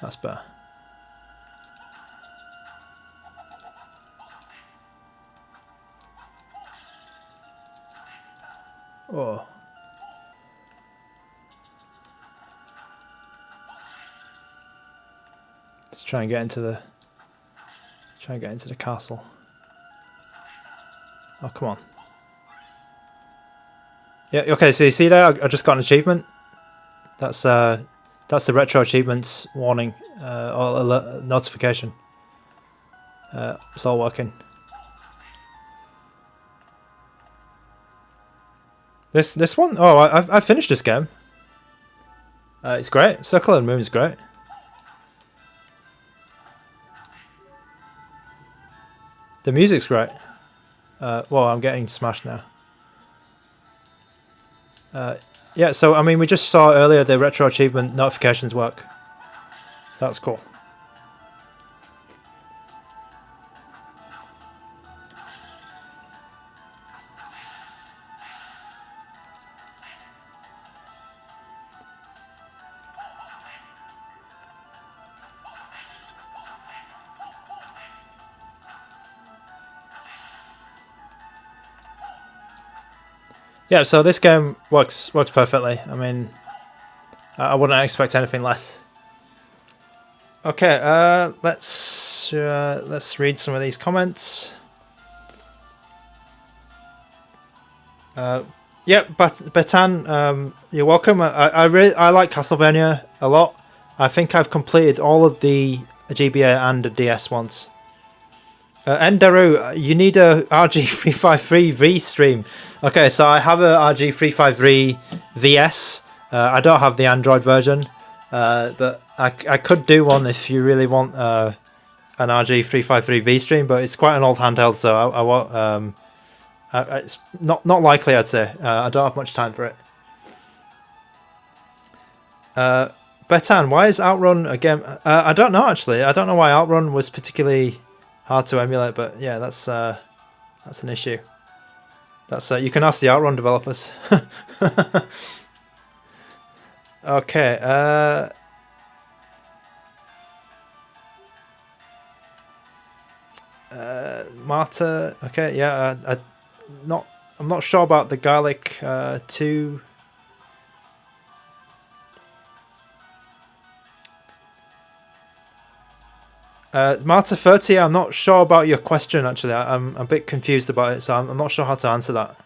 Speaker 1: that's better. Oh. Let's try and get into the castle. Oh, come on. Yeah, okay, so you see there, I just got an achievement. That's the Retro Achievements warning or alert notification. It's all working. This one? Oh, I finished this game. It's great. Circle and Moon is great. The music's great. Well, I'm getting smashed now. Yeah, so I mean, we just saw earlier the Retro Achievement notifications work. So that's cool. Yeah, so this game works perfectly. I mean, I wouldn't expect anything less. Okay, let's read some of these comments. Yeah, Betan, you're welcome. I like Castlevania a lot. I think I've completed all of the GBA and the DS ones. Endaru, you need a RG353V stream. Okay, so I have a RG353 VS. I don't have the Android version, but I could do one if you really want an RG353V stream. But it's quite an old handheld, so I won't. It's not likely, I'd say. I don't have much time for it. Betan, why is Outrun a game? I don't know actually. I don't know why Outrun was particularly hard to emulate, but yeah, that's an issue. That's you can ask the Outrun developers. Okay. Marta. Okay, yeah. I'm not sure about the garlic 2. Marta 30, I'm not sure about your question actually. I'm a bit confused about it, so I'm not sure how to answer that.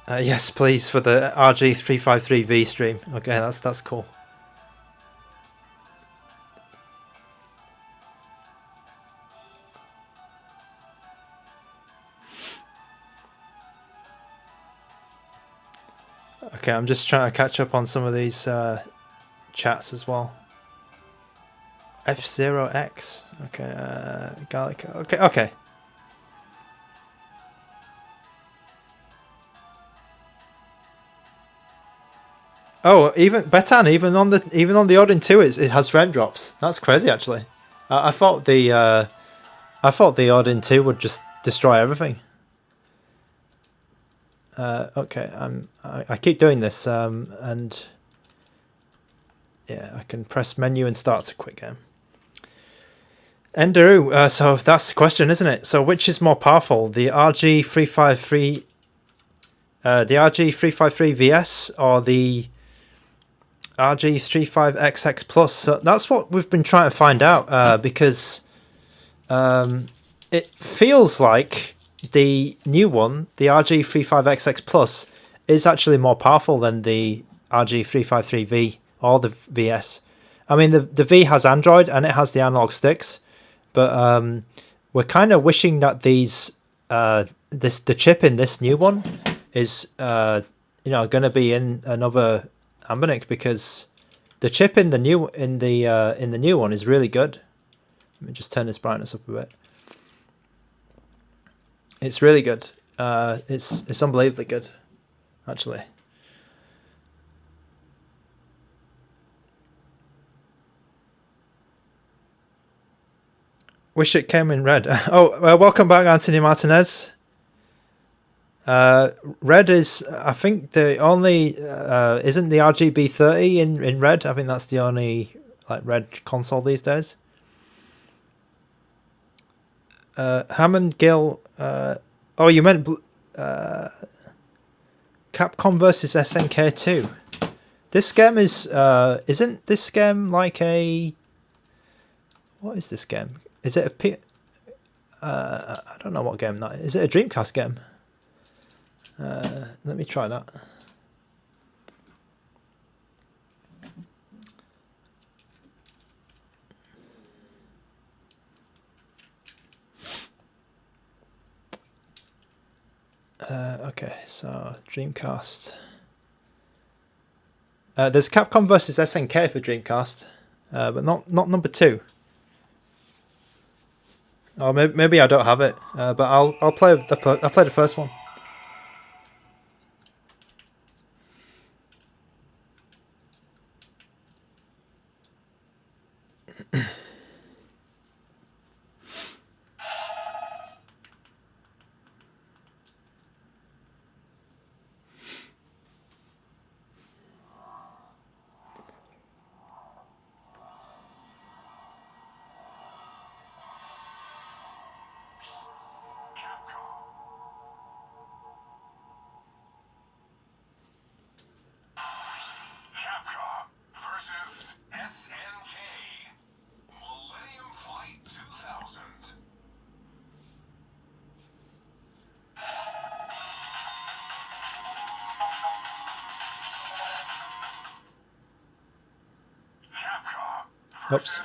Speaker 1: Yes, please, for the RG353V stream. Okay, that's cool. Okay, I'm just trying to catch up on some of these chats as well. F0X. Okay, garlic. Okay. Oh, even Betan, even on the Odin 2, it has frame drops. That's crazy, actually. I thought the Odin 2 would just destroy everything. Okay, I keep doing this, and yeah, I can press menu and start a quick game. Enderoo, so that's the question, isn't it? So which is more powerful, the RG353, the RG353 VS or the RG35XX Plus? So that's what we've been trying to find out, because it feels like the new one, the RG35XX Plus, is actually more powerful than the RG353V or the VS. I mean, the V has Android and it has the analog sticks, but we're kind of wishing that these the chip in this new one is going to be in another ANBERNIC, because the chip in the new one is really good. Let me just turn this brightness up a bit. It's really good. It's unbelievably good, actually. Wish it came in red. Oh, welcome back, Anthony Martinez. Red is, I think, the only isn't the RGB 30 in red. I think that's the only like red console these days. Hammond Gill. Oh, you meant Capcom versus SNK 2. This game is isn't this game like a, what is this game? Is it a I don't know what game that is. Is it a Dreamcast game? Let me try that. Okay, so Dreamcast. There's Capcom versus SNK for Dreamcast, but not number 2. Or maybe I don't have it, but I'll play I'll play the first one.
Speaker 2: Capcom versus SNK. Millennium Flight 2000. Capcom versus...
Speaker 1: Oops.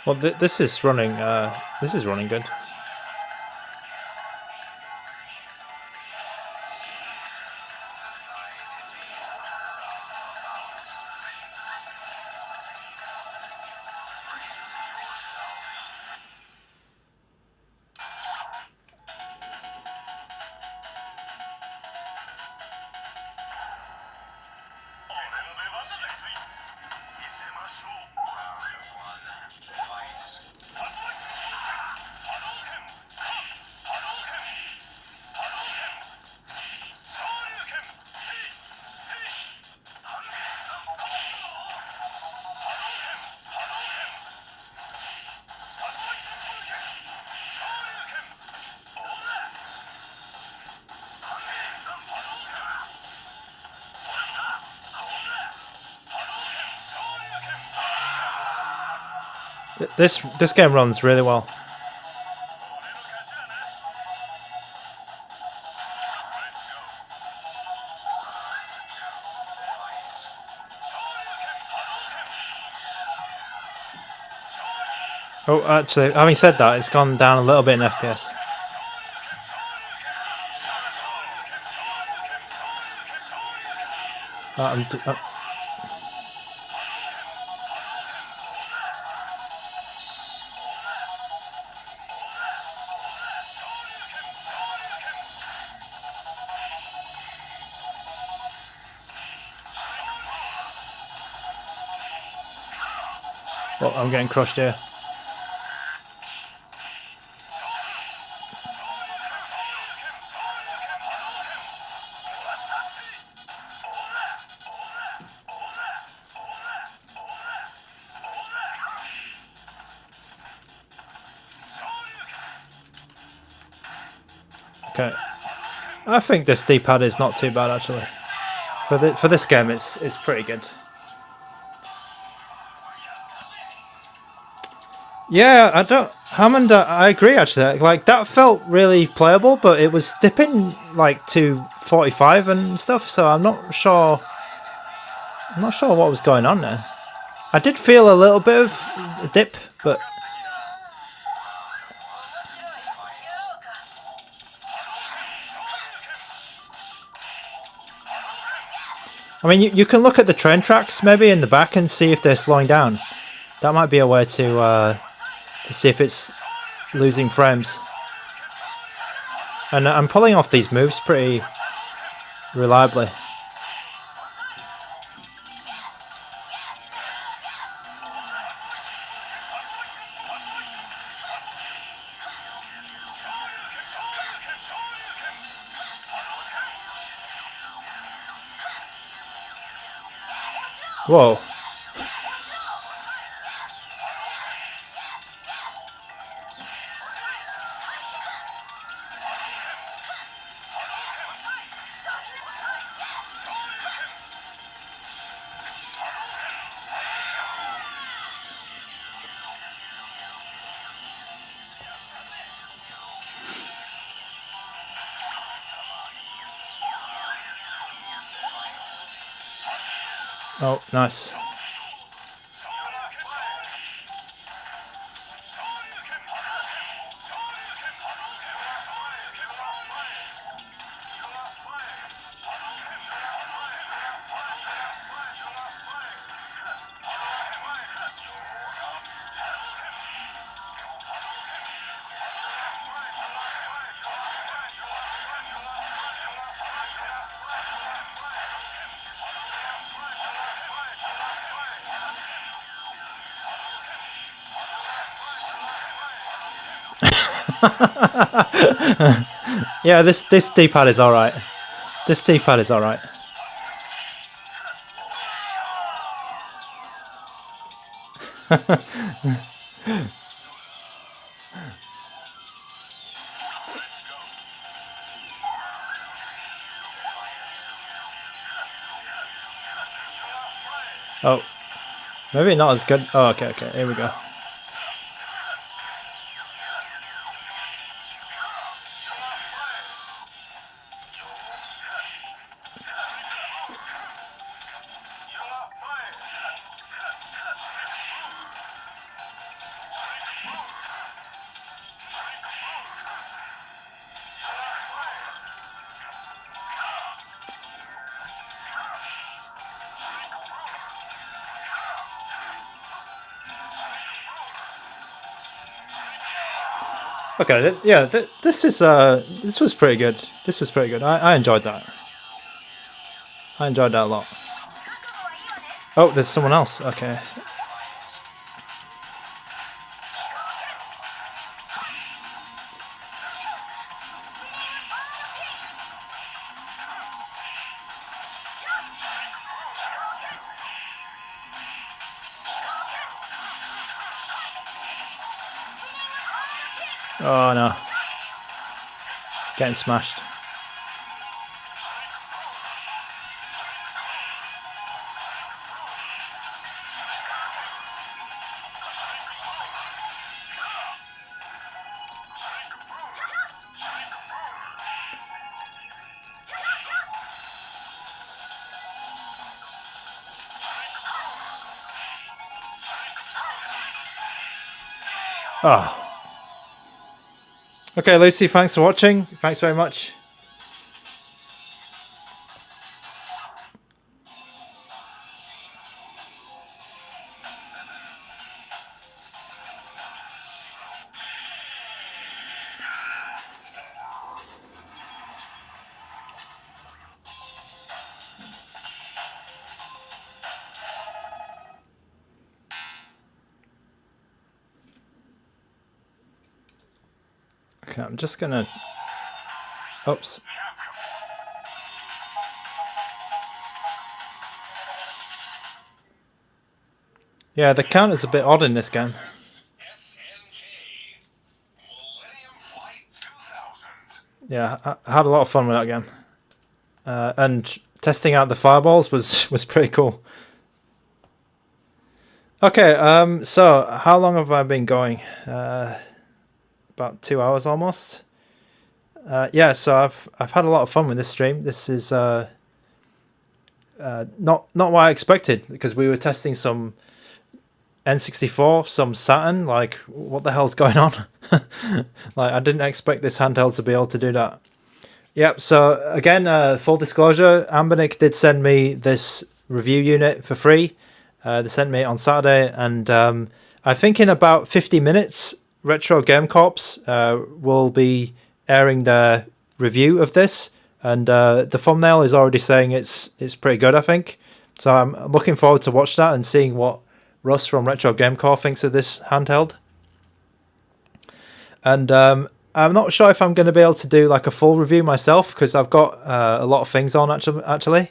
Speaker 1: Well, this is running. This is running good. This game runs really well. Oh, actually, having said that, it's gone down a little bit in FPS. Oh, I'm getting crushed here. Okay, I think this D-pad is not too bad actually. For this game, it's pretty good. Yeah, Hammond, I agree actually. Like that felt really playable, but it was dipping like to 45 and stuff. So I'm not sure. I'm not sure what was going on there. I did feel a little bit of a dip, but. I mean, you can look at the train tracks maybe in the back and see if they're slowing down. That might be a way to see if it's losing frames. And I'm pulling off these moves pretty reliably. Whoa. Oh, nice. Yeah, this D-pad is alright. This D-pad is alright. Oh, maybe not as good. Oh, okay, here we go. Okay, yeah, this was pretty good. This was pretty good. I enjoyed that. I enjoyed that a lot. Oh, there's someone else. Okay. Oh no. Getting smashed. Oh. Okay, Lucy, thanks for watching. Thanks very much. Okay, I'm just gonna... Oops. Yeah, the counter's a bit odd in this game. Yeah, I had a lot of fun with that game. And testing out the fireballs was pretty cool. Okay, so how long have I been going? About 2 hours almost. Yeah, so I've had a lot of fun with this stream. This is not what I expected, because we were testing some N64, some Saturn. Like, what the hell's going on? Like, I didn't expect this handheld to be able to do that. Yep, so again, full disclosure, ANBERNIC did send me this review unit for free. They sent me it on Saturday, and I think in about 50 minutes, Retro Game Corps will be airing their review of this, and the thumbnail is already saying it's pretty good, I think. So I'm looking forward to watch that and seeing what Russ from Retro Game Corps thinks of this handheld. And I'm not sure if I'm going to be able to do like a full review myself, because I've got a lot of things on actually.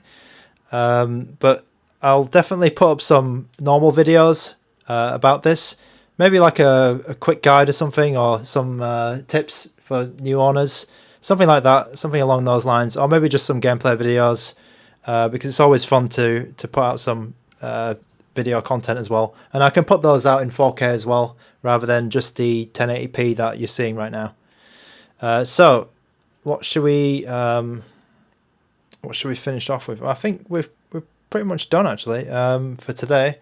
Speaker 1: But I'll definitely put up some normal videos about this. Maybe like a quick guide or something, or some tips for new owners. Something like that, something along those lines. Or maybe just some gameplay videos, because it's always fun to put out some video content as well. And I can put those out in 4K as well, rather than just the 1080p that you're seeing right now. So what should we finish off with? I think we're pretty much done actually for today.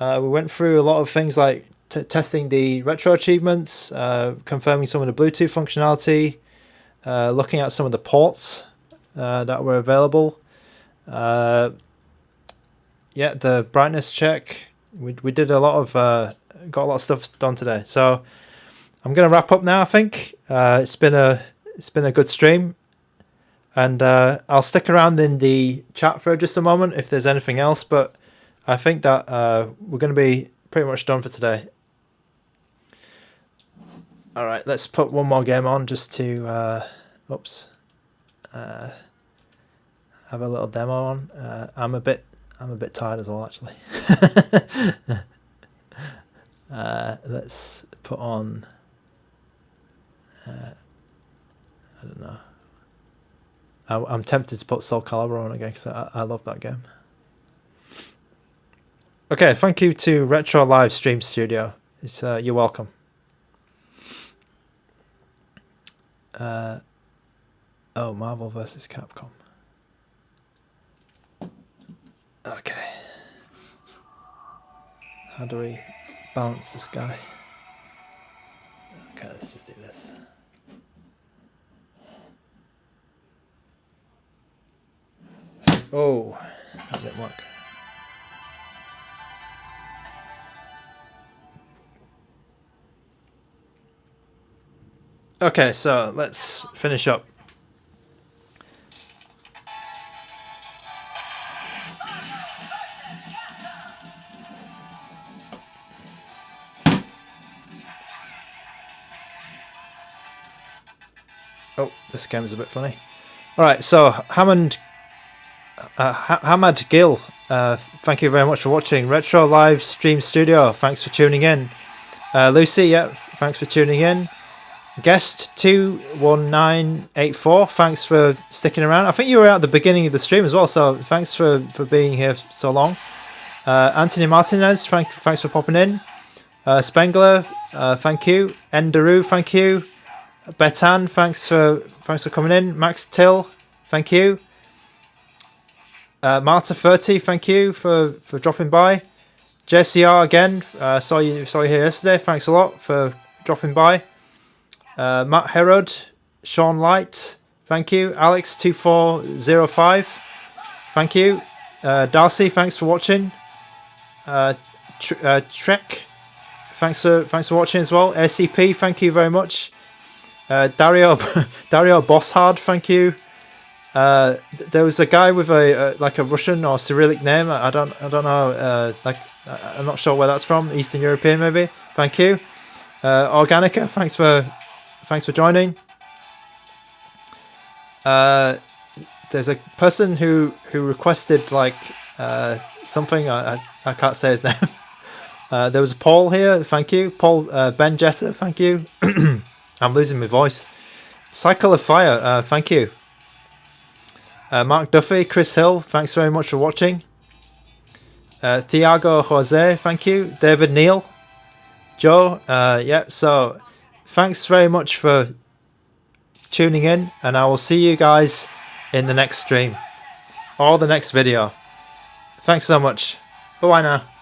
Speaker 1: We went through a lot of things like testing the retro achievements, confirming some of the Bluetooth functionality, looking at some of the ports that were available. Yeah, the brightness check. We did a lot of got a lot of stuff done today. So I'm gonna wrap up now. I think it's been a good stream, and I'll stick around in the chat for just a moment if there's anything else. But I think that we're going to be pretty much done for today. All right, let's put one more game on just to have a little demo on. I'm a bit tired as well, actually. Let's put on. I don't know. I'm tempted to put Soul Calibur on again, because I love that game. Okay, thank you to Retro Live Stream Studio. You're welcome. Oh, Marvel versus Capcom. Okay. How do we balance this guy? Okay, let's just do this. Oh, that didn't work. Okay, so let's finish up. Oh, this game is a bit funny. All right, so Hamad Gill, thank you very much for watching. Retro Live Stream Studio, thanks for tuning in. Lucy, yeah, thanks for tuning in. Guest 21984, thanks for sticking around. I think you were at the beginning of the stream as well, so thanks for being here so long. Anthony Martinez, thanks for popping in. Spengler, thank you. Enderu, thank you. Betan, thanks for coming in. Max Till, thank you. Marta 30, thank you for dropping by. JCR again, saw you here yesterday. Thanks a lot for dropping by. Matt Herod, Sean Light, thank you. Alex 2405, thank you. Darcy, thanks for watching. Trek, thanks for watching as well. ACP, thank you very much. Dario Bosshard, thank you. There was a guy with a like a Russian or Cyrillic name. I don't know. I'm not sure where that's from. Eastern European maybe. Thank you. Organica, thanks for thanks for joining. There's a person who requested like something. I can't say his name. There was a Paul here. Thank you, Paul. Ben Jetta. Thank you. I'm losing my voice. Cycle of Fire. Thank you. Mark Duffy, Chris Hill. Thanks very much for watching. Thiago Jose. Thank you. David Neal. Joe. Yeah. So thanks very much for tuning in, and I will see you guys in the next stream or the next video. Thanks so much. Bye bye now.